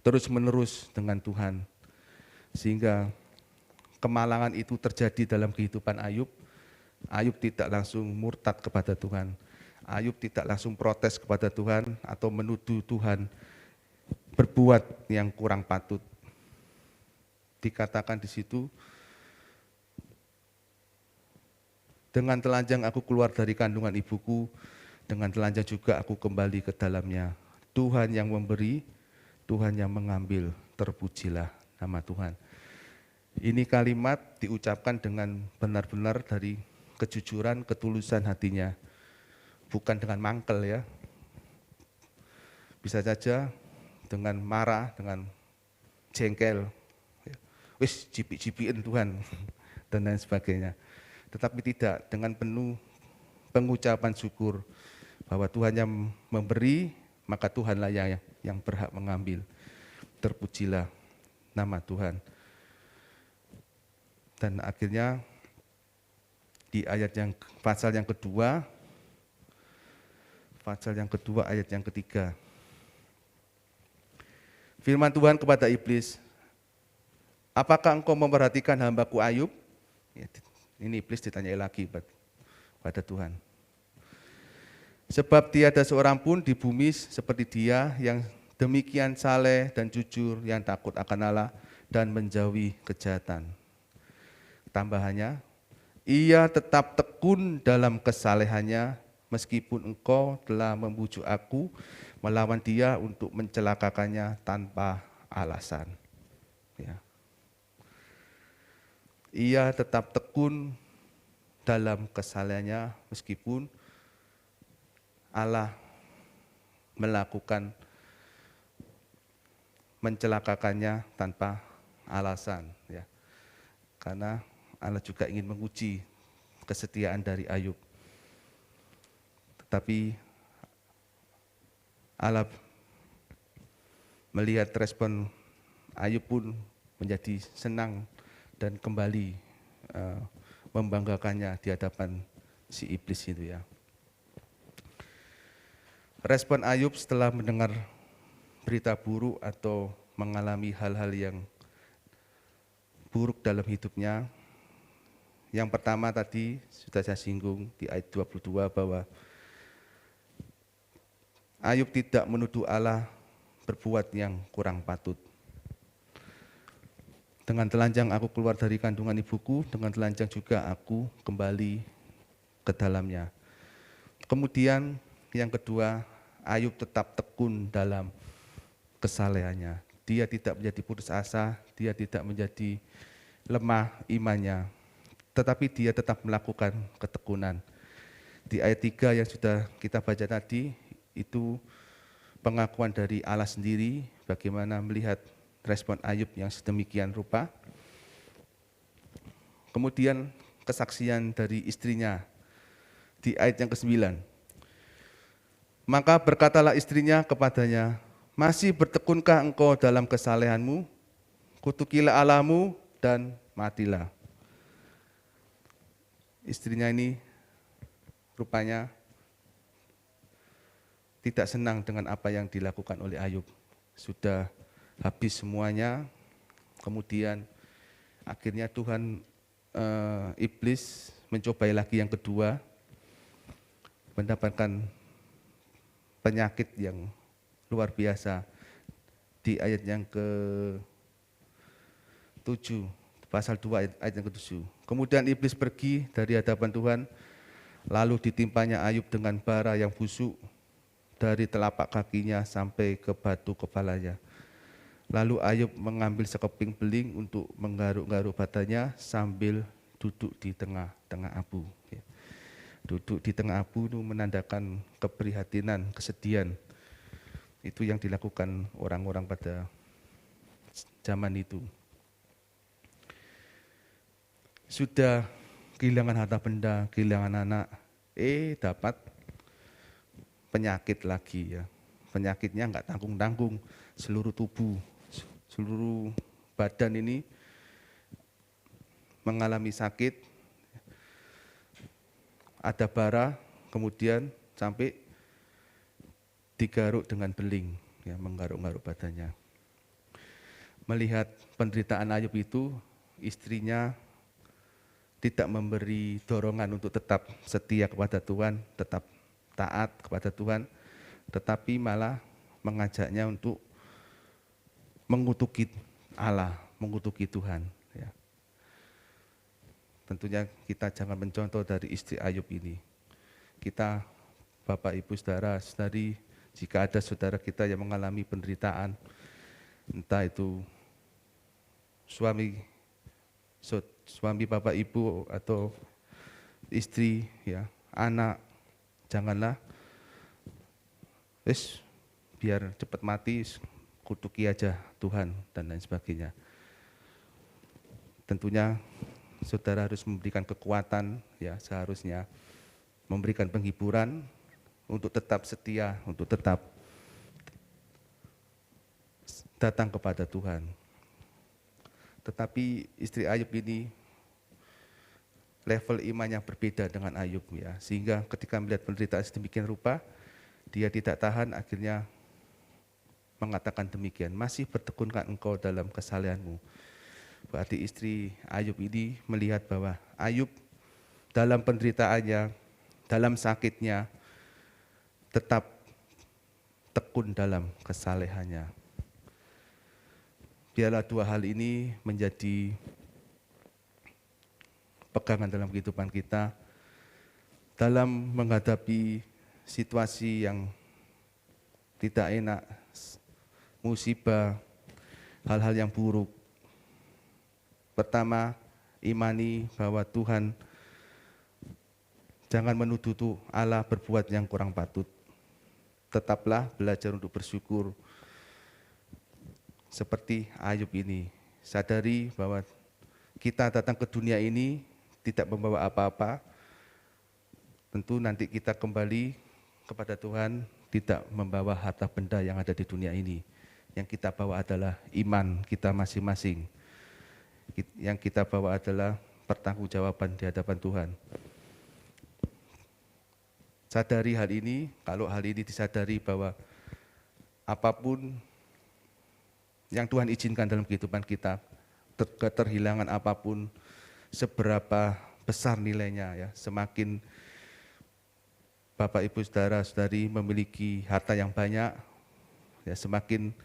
terus-menerus dengan Tuhan. Sehingga kemalangan itu terjadi dalam kehidupan Ayub, Ayub tidak langsung murtad kepada Tuhan. Ayub tidak langsung protes kepada Tuhan atau menuduh Tuhan berbuat yang kurang patut. Dikatakan di situ, dengan telanjang aku keluar dari kandungan ibuku, dengan telanjang juga aku kembali ke dalamnya. Tuhan yang memberi, Tuhan yang mengambil, terpujilah nama Tuhan. Ini kalimat diucapkan dengan benar-benar dari kejujuran, ketulusan hatinya. Bukan dengan mangkel ya. Bisa saja dengan marah, dengan jengkel. Wis cipik-cipikin Tuhan dan lain sebagainya. Tetapi tidak, dengan penuh pengucapan syukur bahwa Tuhan yang memberi, maka Tuhanlah yang berhak mengambil. Terpujilah nama Tuhan. Dan akhirnya di pasal yang kedua ayat yang ketiga. Firman Tuhan kepada iblis, apakah engkau memperhatikan hambaku Ayub? Ya, ini iblis ditanyai lagi pada Tuhan. Sebab tiada seorang pun di bumi seperti dia yang demikian saleh dan jujur, yang takut akan Allah dan menjauhi kejahatan. Tambahannya, ia tetap tekun dalam kesalehannya meskipun engkau telah membujuk aku melawan dia untuk mencelakakannya tanpa alasan. Ya. Ia tetap tekun dalam kesalehannya meskipun Allah melakukan mencelakakannya tanpa alasan. Ya. Karena Allah juga ingin menguji kesetiaan dari Ayub. Tetapi Allah melihat respon Ayub pun menjadi senang dan kembali membanggakannya di hadapan si iblis itu ya. Respon Ayub setelah mendengar berita buruk atau mengalami hal-hal yang buruk dalam hidupnya. Yang pertama tadi sudah saya singgung di ayat 22 bahwa Ayub tidak menuduh Allah berbuat yang kurang patut. Dengan telanjang aku keluar dari kandungan ibuku, dengan telanjang juga aku kembali ke dalamnya. Kemudian yang kedua, Ayub tetap tekun dalam kesalehannya. Dia tidak menjadi putus asa, dia tidak menjadi lemah imannya, tetapi dia tetap melakukan ketekunan. Di ayat 3 yang sudah kita baca tadi, itu pengakuan dari Allah sendiri bagaimana melihat respon Ayub yang sedemikian rupa. Kemudian kesaksian dari istrinya di ayat yang ke-9. Maka berkatalah istrinya kepadanya, masih bertekunkah engkau dalam kesalehanmu? Kutukilah Allahmu dan matilah. Istrinya ini rupanya tidak senang dengan apa yang dilakukan oleh Ayub. Sudah habis semuanya, kemudian akhirnya Tuhan iblis mencobai lagi yang kedua, mendapatkan penyakit yang luar biasa di ayat yang ke-7, pasal 2 ayat yang ke-7. Kemudian iblis pergi dari hadapan Tuhan, lalu ditimpanya Ayub dengan bara yang busuk dari telapak kakinya sampai ke batu kepalanya. Lalu Ayub mengambil sekeping beling untuk menggaruk-garuk badannya sambil duduk di tengah-tengah abu. Duduk di tengah abu itu menandakan keprihatinan, kesedihan. Itu yang dilakukan orang-orang pada zaman itu. Sudah kehilangan harta benda, kehilangan anak, dapat penyakit lagi ya. Penyakitnya enggak tanggung-tanggung, seluruh tubuh, seluruh badan ini mengalami sakit, ada bara, kemudian sampai digaruk dengan beling, ya, menggaruk-garuk badannya. Melihat penderitaan Ayub itu, istrinya tidak memberi dorongan untuk tetap setia kepada Tuhan, tetap taat kepada Tuhan, tetapi malah mengajaknya untuk mengutuki Allah, mengutuki Tuhan. Ya. Tentunya kita jangan mencontoh dari istri Ayub ini. Kita, Bapak, Ibu, saudara-saudari, jika ada saudara kita yang mengalami penderitaan, entah itu suami Bapak Ibu atau istri, ya, anak, janganlah biar cepat mati, kutuki aja Tuhan dan lain sebagainya. Tentunya saudara harus memberikan kekuatan, ya, seharusnya memberikan penghiburan untuk tetap setia, untuk tetap datang kepada Tuhan. Tetapi istri Ayub ini level imannya berbeda dengan Ayub, ya, sehingga ketika melihat penderitaan sedemikian rupa, dia tidak tahan, akhirnya mengatakan demikian, masih bertekunkah engkau dalam kesalehanmu? Berarti istri Ayub ini melihat bahwa Ayub dalam penderitaannya, dalam sakitnya, tetap tekun dalam kesalehannya. Biarlah dua hal ini menjadi pegangan dalam kehidupan kita dalam menghadapi situasi yang tidak enak, musibah, hal-hal yang buruk. Pertama, imani bahwa Tuhan, jangan menuduh Allah berbuat yang kurang patut. Tetaplah belajar untuk bersyukur. Seperti Ayub ini, sadari bahwa kita datang ke dunia ini tidak membawa apa-apa. Tentu nanti kita kembali kepada Tuhan tidak membawa harta benda yang ada di dunia ini. Yang kita bawa adalah iman kita masing-masing. Yang kita bawa adalah pertanggungjawaban di hadapan Tuhan. Sadari hal ini, kalau hal ini disadari bahwa apapun yang Tuhan izinkan dalam kehidupan kita, keterhilangan apapun, seberapa besar nilainya, ya, semakin Bapak, Ibu, saudara-saudari memiliki harta yang banyak, ya, semakin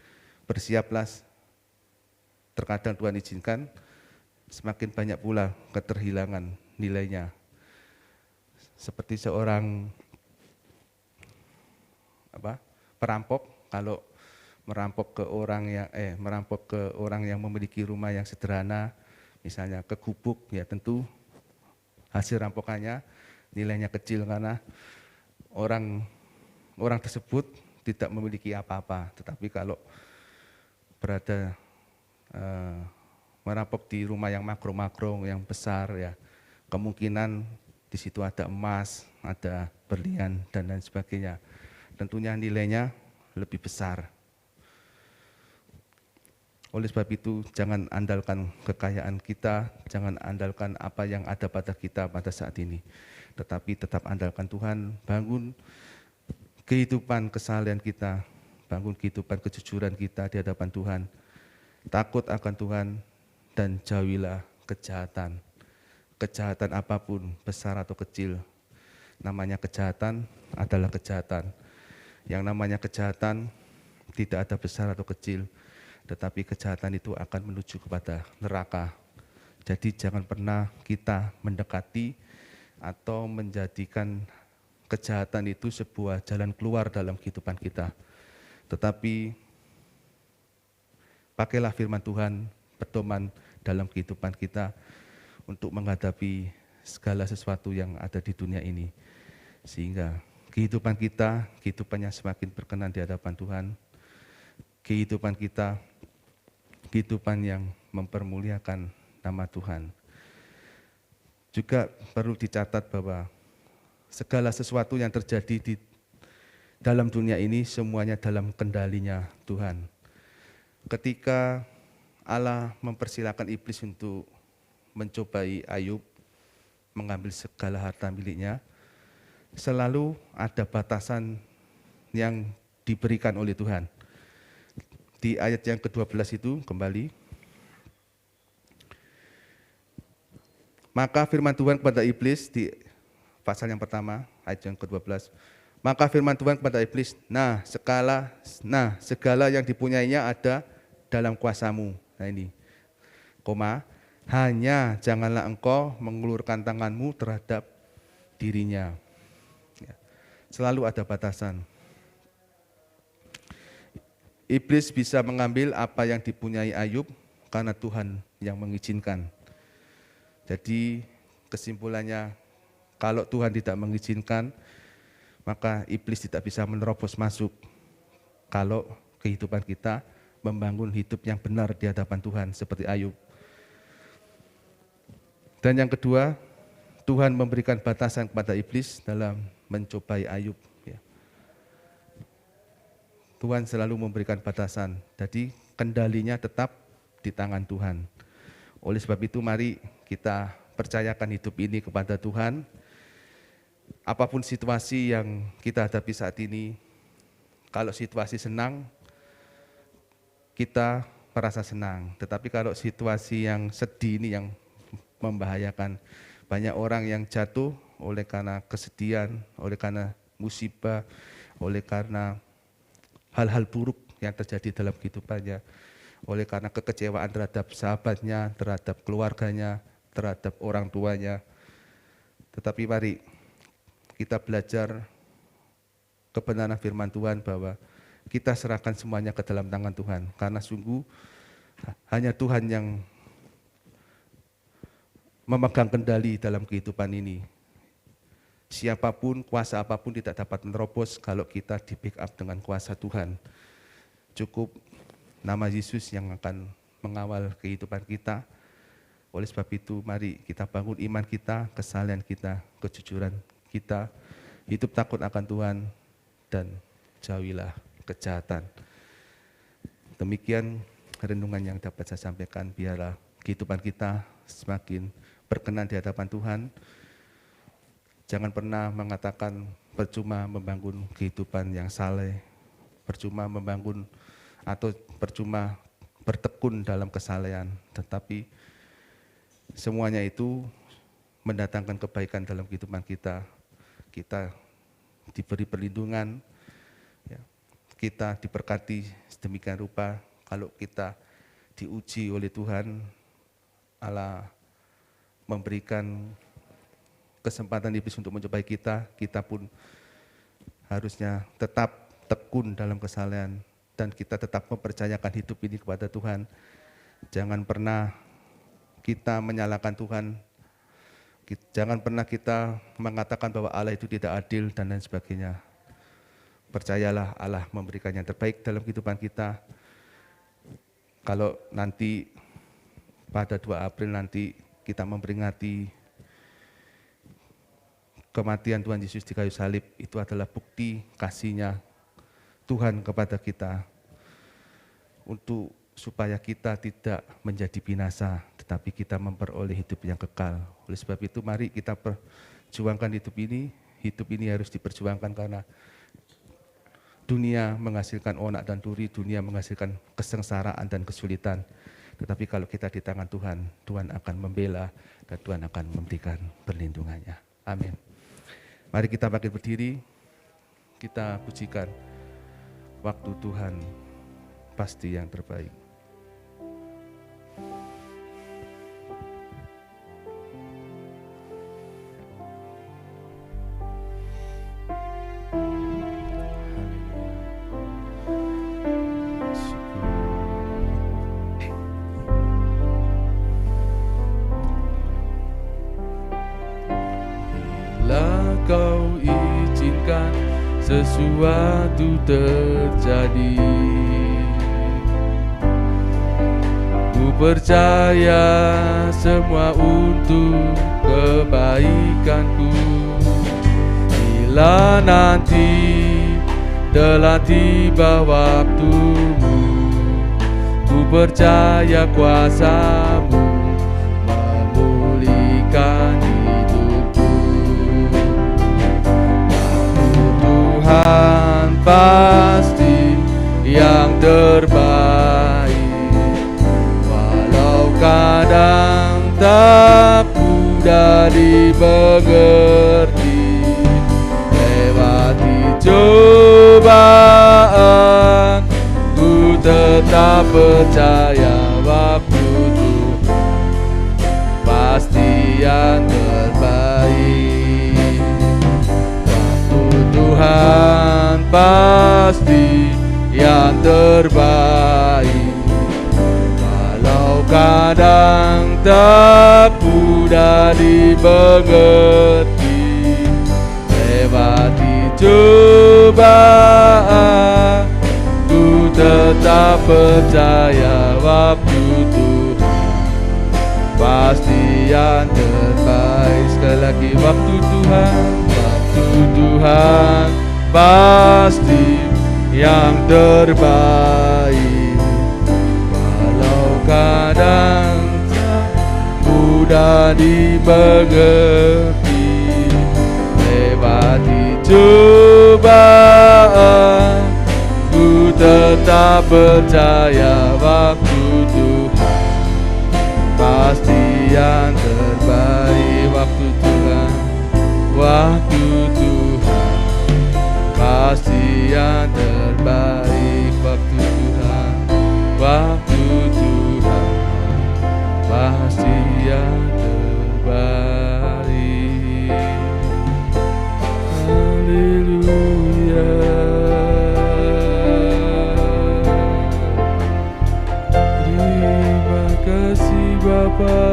bersiaplah, terkadang Tuhan izinkan, semakin banyak pula keterhilangan nilainya. Seperti seorang perampok, kalau merampok ke orang yang memiliki rumah yang sederhana, misalnya ke gubuk, ya tentu hasil rampokannya nilainya kecil karena orang tersebut tidak memiliki apa-apa. Tetapi kalau berada merampok di rumah yang makro-makro, yang besar, ya kemungkinan di situ ada emas, ada berlian dan lain sebagainya. Tentunya nilainya lebih besar. Oleh sebab itu, jangan andalkan kekayaan kita, jangan andalkan apa yang ada pada kita pada saat ini. Tetapi tetap andalkan Tuhan, bangun kehidupan kesalehan kita, bangun kehidupan kejujuran kita di hadapan Tuhan. Takut akan Tuhan dan jauhilah kejahatan. Kejahatan apapun, besar atau kecil, namanya kejahatan adalah kejahatan. Yang namanya kejahatan tidak ada besar atau kecil, tetapi kejahatan itu akan menuju kepada neraka. Jadi jangan pernah kita mendekati atau menjadikan kejahatan itu sebuah jalan keluar dalam kehidupan kita. Tetapi pakailah firman Tuhan, pedoman dalam kehidupan kita untuk menghadapi segala sesuatu yang ada di dunia ini. Sehingga kehidupan kita, kehidupannya semakin berkenan di hadapan Tuhan. Kehidupan kita, kehidupan yang mempermuliakan nama Tuhan. Juga perlu dicatat bahwa segala sesuatu yang terjadi di dalam dunia ini semuanya dalam kendalinya Tuhan. Ketika Allah mempersilakan iblis untuk mencobai Ayub, mengambil segala harta miliknya, selalu ada batasan yang diberikan oleh Tuhan. Di ayat yang ke-12 itu kembali, Maka firman Tuhan kepada iblis di pasal yang pertama, ayat yang ke-12. Maka firman Tuhan kepada iblis, segala yang dipunyainya ada dalam kuasamu. Nah ini, hanya janganlah engkau mengulurkan tanganmu terhadap dirinya. Ya, selalu ada batasan. Iblis bisa mengambil apa yang dipunyai Ayub karena Tuhan yang mengizinkan. Jadi kesimpulannya, kalau Tuhan tidak mengizinkan, maka iblis tidak bisa menerobos masuk. Kalau kehidupan kita membangun hidup yang benar di hadapan Tuhan seperti Ayub. Dan yang kedua, Tuhan memberikan batasan kepada iblis dalam mencobai Ayub. Tuhan selalu memberikan batasan, jadi kendalinya tetap di tangan Tuhan. Oleh sebab itu mari kita percayakan hidup ini kepada Tuhan. Apapun situasi yang kita hadapi saat ini, kalau situasi senang, kita merasa senang. Tetapi kalau situasi yang sedih ini yang membahayakan, banyak orang yang jatuh oleh karena kesedihan, oleh karena musibah, oleh karena hal-hal buruk yang terjadi dalam kehidupannya, oleh karena kekecewaan terhadap sahabatnya, terhadap keluarganya, terhadap orang tuanya. Tetapi mari kita belajar kebenaran firman Tuhan bahwa kita serahkan semuanya ke dalam tangan Tuhan, karena sungguh hanya Tuhan yang memegang kendali dalam kehidupan ini. Siapapun, kuasa apapun tidak dapat menerobos kalau kita di backup dengan kuasa Tuhan. Cukup nama Yesus yang akan mengawal kehidupan kita. Oleh sebab itu mari kita bangun iman kita, kesalihan kita, kejujuran kita, hidup takut akan Tuhan, dan jauhilah kejahatan. Demikian renungan yang dapat saya sampaikan. Biarlah kehidupan kita semakin berkenan di hadapan Tuhan. Jangan pernah mengatakan percuma membangun kehidupan yang saleh, percuma membangun atau percuma bertekun dalam kesalehan, tetapi semuanya itu mendatangkan kebaikan dalam kehidupan kita. Kita diberi perlindungan, ya, kita diberkati sedemikian rupa. Kalau kita diuji oleh Tuhan, Allah memberikan kesempatan iblis untuk mencobai kita, kita pun harusnya tetap tekun dalam kesalehan dan kita tetap mempercayakan hidup ini kepada Tuhan. Jangan pernah kita menyalahkan Tuhan, jangan pernah kita mengatakan bahwa Allah itu tidak adil dan lain sebagainya. Percayalah Allah memberikan yang terbaik dalam kehidupan kita. Kalau nanti pada 2 April nanti kita memperingati kematian Tuhan Yesus di kayu salib, itu adalah bukti kasih-Nya Tuhan kepada kita untuk supaya kita tidak menjadi binasa, tetapi kita memperoleh hidup yang kekal. Oleh sebab itu mari kita perjuangkan hidup ini harus diperjuangkan karena dunia menghasilkan onak dan duri, dunia menghasilkan kesengsaraan dan kesulitan. Tetapi kalau kita di tangan Tuhan, Tuhan akan membela dan Tuhan akan memberikan perlindungannya. Amin. Mari kita bangkit berdiri, kita pujikan waktu Tuhan pasti yang terbaik. Kau izinkan sesuatu terjadi, ku percaya semua untuk kebaikanku. Bila nanti telah tiba waktumu, ku percaya kuasa-Mu memulihkan Tuhan pasti yang terbaik, walau kadang tak mudah. dimengerti. Lewati cobaan, ku tetap percaya waktu Tuhan pasti yang terbaik. Waktu Tuhan pasti yang terbaik. Walau kadang tak mudah dimengerti, lewati cobaan, ku tetap percaya waktu Tuhan pasti yang terbaik. Sekali lagi, waktu Tuhan pasti yang terbaik. Walau kadang tak mudah dimengerti, lewati cobaan, ku tetap percaya waktu Tuhan pasti yang terbaik. Waktu Tuhan pasti yang terbaik. Waktu Tuhan pasti yang terbaik. Haleluya. Terima kasih Bapa,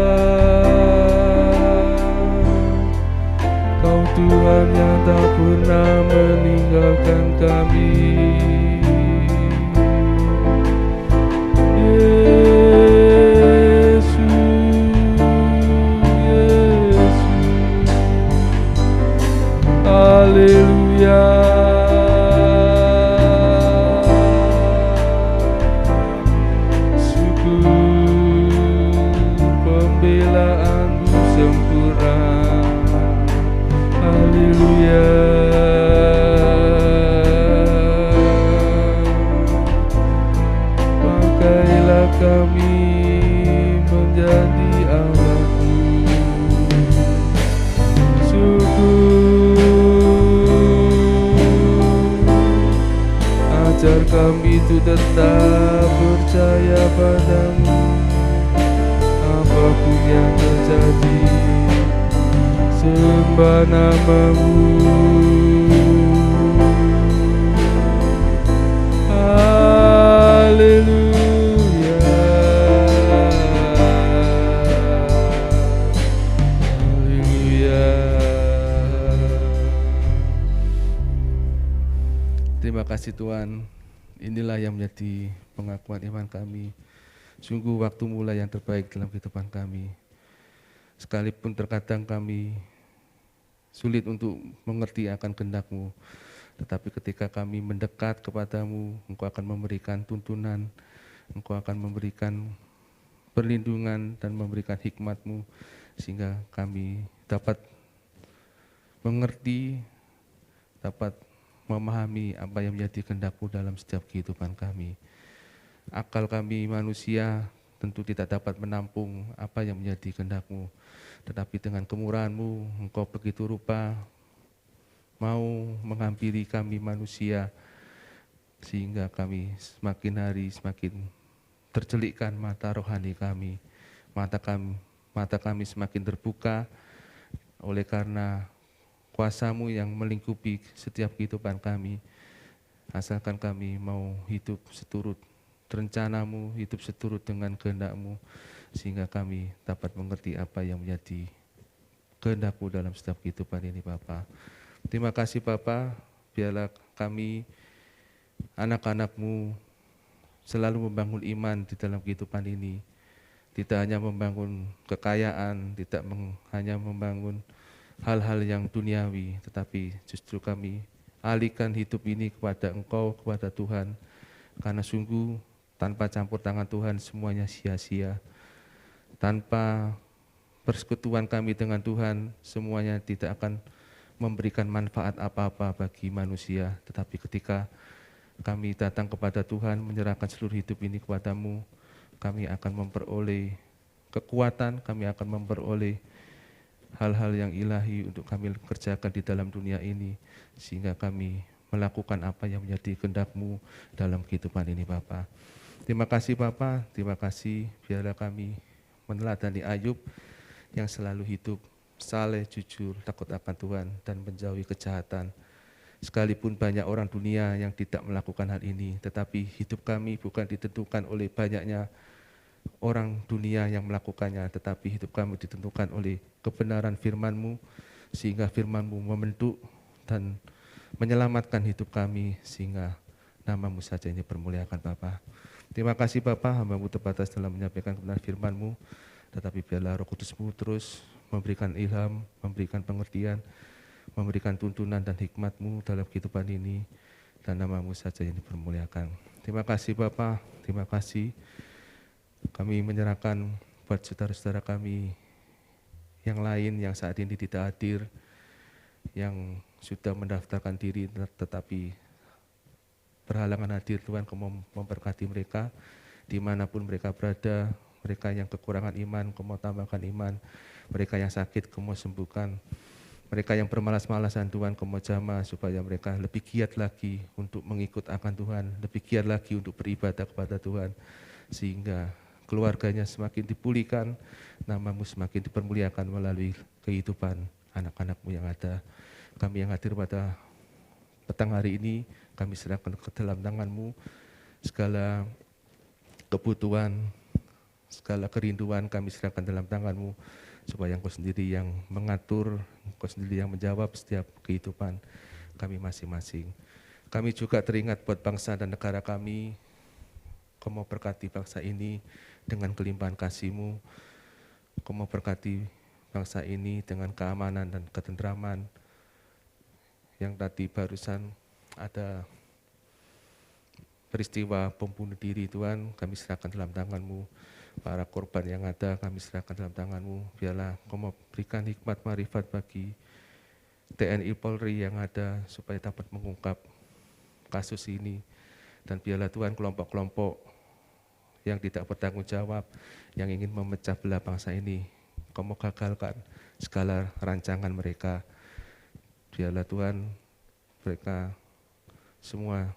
Kau Tuhan yang tak pernah meninggalkan kami. Haleluya. Syukur pembelaanmu sempurna. Haleluya. Pakailah kami menjadi alatmu. Ajar kami itu tetap percaya padamu, apapun yang terjadi, sembah nama-Mu. Haleluya. Haleluya. Terima kasih Tuhan. Inilah yang menjadi pengakuan iman kami. Sungguh waktu mulai yang terbaik dalam kehidupan kami. Sekalipun terkadang kami sulit untuk mengerti akan kehendak-Mu, tetapi ketika kami mendekat kepadamu, Engkau akan memberikan tuntunan, Engkau akan memberikan perlindungan dan memberikan hikmat-Mu, sehingga kami dapat mengerti, dapat memahami apa yang menjadi kehendak-Mu dalam setiap kehidupan kami. Akal kami manusia tentu tidak dapat menampung apa yang menjadi kehendak-Mu, tetapi dengan kemurahan-Mu, Engkau begitu rupa mau menghampiri kami manusia, sehingga kami semakin hari semakin tercelikkan mata rohani kami, mata kami semakin terbuka oleh karena kuasa-Mu yang melingkupi setiap kehidupan kami. Asalkan kami mau hidup seturut rencana-Mu, hidup seturut dengan kehendak-Mu, sehingga kami dapat mengerti apa yang menjadi kehendak-Mu dalam setiap kehidupan ini, Bapa. Terima kasih Bapa, biarlah kami anak-anak-Mu selalu membangun iman di dalam kehidupan ini. Tidak hanya membangun kekayaan, tidak hanya membangun hal-hal yang duniawi, tetapi justru kami alihkan hidup ini kepada Engkau, kepada Tuhan, karena sungguh tanpa campur tangan Tuhan semuanya sia-sia. Tanpa persekutuan kami dengan Tuhan, semuanya tidak akan memberikan manfaat apa-apa bagi manusia. Tetapi ketika kami datang kepada Tuhan, menyerahkan seluruh hidup ini kepada-Mu, kami akan memperoleh kekuatan, kami akan memperoleh hal-hal yang ilahi untuk kami kerjakan di dalam dunia ini, sehingga kami melakukan apa yang menjadi kehendak-Mu dalam kehidupan ini Bapa. Terima kasih Bapa, terima kasih biarlah kami meneladani Ayub yang selalu hidup saleh, jujur, takut akan Tuhan dan menjauhi kejahatan. Sekalipun banyak orang dunia yang tidak melakukan hal ini, tetapi hidup kami bukan ditentukan oleh banyaknya orang dunia yang melakukannya, tetapi hidup kami ditentukan oleh kebenaran firman-Mu, sehingga firman-Mu membentuk dan menyelamatkan hidup kami, sehingga nama-Mu saja ini dipermuliakan Bapa. Terima kasih Bapa, hamba-Mu terbatas dalam menyampaikan kebenaran firman-Mu, tetapi biarlah Roh Kudus-Mu terus memberikan ilham, memberikan pengertian, memberikan tuntunan dan hikmat-Mu dalam kehidupan ini, dan nama-Mu saja yang dipermuliakan. Terima kasih Bapa, terima kasih. Kami menyerahkan buat saudara-saudara kami yang lain yang saat ini tidak hadir, yang sudah mendaftarkan diri tetapi berhalangan hadir. Tuhan, Kau memberkati mereka dimanapun mereka berada. Mereka yang kekurangan iman, Kau mau tambahkan iman. Mereka yang sakit, Kau mau sembuhkan. Mereka yang bermalas-malasan, Tuhan, Kau mau jamah supaya mereka lebih giat lagi untuk mengikut akan Tuhan, lebih giat lagi untuk beribadah kepada Tuhan, sehingga keluarganya semakin dipulihkan, nama-Mu semakin dipermuliakan melalui kehidupan anak-anak-Mu yang ada. Kami yang hadir pada petang hari ini, kami serahkan ke dalam tangan-Mu segala kebutuhan, segala kerinduan kami serahkan dalam tangan-Mu, supaya Engkau sendiri yang mengatur, Engkau sendiri yang menjawab setiap kehidupan kami masing-masing. Kami juga teringat buat bangsa dan negara kami. Kau mau berkati bangsa ini dengan kelimpahan kasih-Mu. Kau mau berkati bangsa ini dengan keamanan dan ketentraman. Yang tadi barusan ada peristiwa pembunuh diri, Tuhan, kami serahkan dalam tangan-Mu. Para korban yang ada kami serahkan dalam tangan-Mu. Biarlah Kau mau berikan hikmat marifat bagi TNI Polri yang ada supaya dapat mengungkap kasus ini. Dan biarlah Tuhan kelompok-kelompok yang tidak bertanggung jawab, yang ingin memecah belah bangsa ini, Kau mau gagalkan segala rancangan mereka. Biarlah Tuhan mereka semua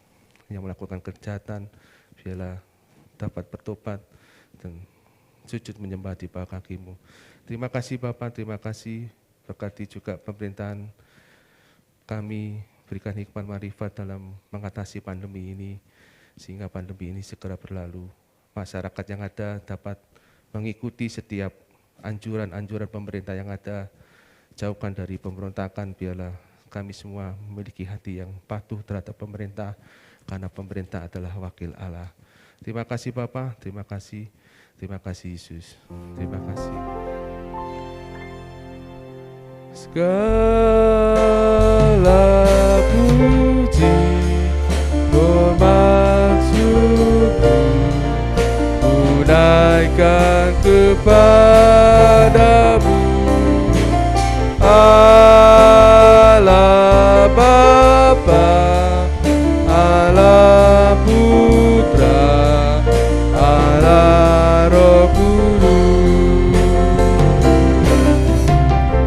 yang melakukan kejahatan, biarlah dapat bertobat dan sujud menyembah di bawah kaki-Mu. Terima kasih Bapa, terima kasih. Berkati juga pemerintahan kami, berikan hikmat marifat dalam mengatasi pandemi ini, sehingga pandemi ini segera berlalu. Masyarakat yang ada dapat mengikuti setiap anjuran-anjuran pemerintah yang ada, jauhkan dari pemberontakan. Biarlah kami semua memiliki hati yang patuh terhadap pemerintah, karena pemerintah adalah wakil Allah. Terima kasih Bapa, terima kasih Yesus, terima kasih. Segala puji hormat syukur naikkan kepadamu, Allah Bapa, Allah Putra, Allah Roh Kudus.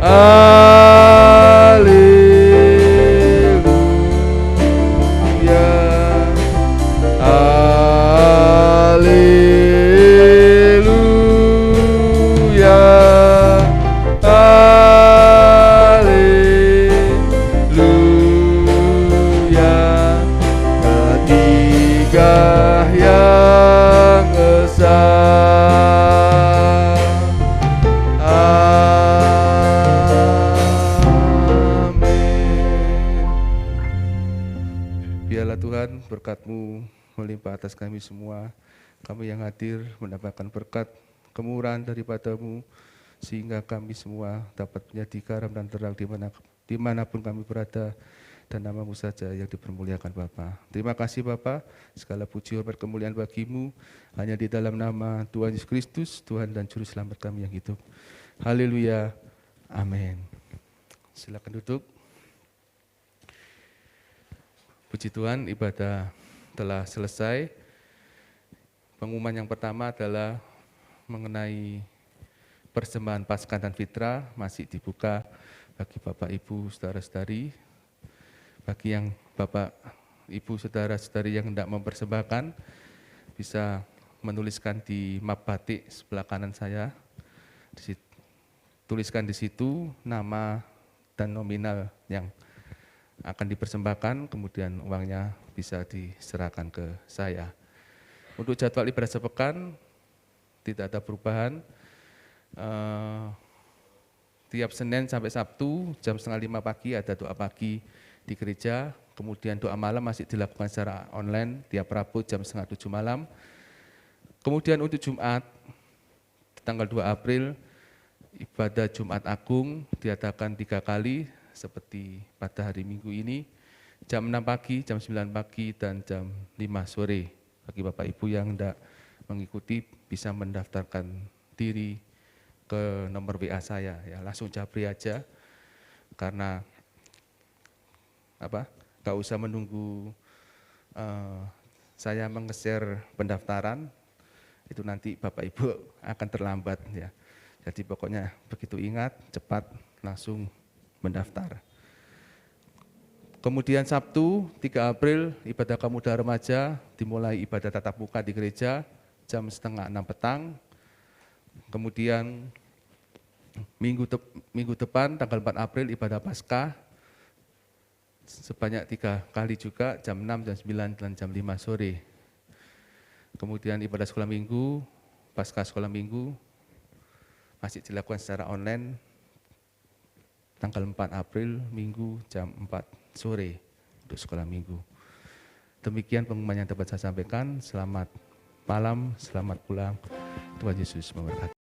Haleluya, haleluya, haleluya. Ketiga yang esa. Biarlah Tuhan berkat-Mu melimpah atas kami semua. Kami yang hadir mendapatkan berkat kemurahan daripada-Mu, sehingga kami semua dapat menjadi garam dan terang dimanapun kami berada, dan nama-Mu saja yang dipermuliakan Bapa. Terima kasih Bapa, segala puji hormat kemuliaan bagi-Mu, hanya di dalam nama Tuhan Yesus Kristus, Tuhan dan Juru Selamat kami yang hidup. Haleluya, amin. Silakan duduk. Puji Tuhan, ibadah telah selesai. Pengumuman yang pertama adalah mengenai persembahan Paskah dan Fitrah masih dibuka bagi Bapak, Ibu, saudara-saudari. Bagi yang Bapak, Ibu, saudara-saudari yang hendak mempersembahkan, bisa menuliskan di map batik sebelah kanan saya. Tuliskan di situ nama dan nominal yang akan dipersembahkan, kemudian uangnya bisa diserahkan ke saya. Untuk jadwal ibadah sepekan, tidak ada perubahan. Tiap Senin sampai Sabtu, jam 4:30 pagi ada doa pagi di gereja, kemudian doa malam masih dilakukan secara online, tiap Rabu jam 6:30 malam. Kemudian untuk Jumat, tanggal 2 April, ibadah Jumat Agung diadakan 3 kali, seperti pada hari Minggu ini, jam 6 pagi, jam 9 pagi, dan jam 5 sore. Bagi Bapak Ibu yang hendak mengikuti bisa mendaftarkan diri ke nomor WA saya, ya langsung japri aja, karena nggak usah menunggu saya meng-share pendaftaran, itu nanti Bapak Ibu akan terlambat ya. Jadi pokoknya begitu ingat, cepat langsung mendaftar. Kemudian Sabtu 3 April ibadah Kamuda Remaja, dimulai ibadah tatap muka di gereja jam 5:30 petang. Kemudian minggu depan tanggal 4 April ibadah Paskah sebanyak 3 kali juga, jam 6, jam 9, dan jam 5 sore. Kemudian ibadah sekolah minggu, Paskah sekolah minggu masih dilakukan secara online tanggal 4 April Minggu jam 4 sore untuk sekolah minggu. Demikian pengumuman yang dapat saya sampaikan. Selamat malam, selamat pulang. Tuhan Yesus memberkati.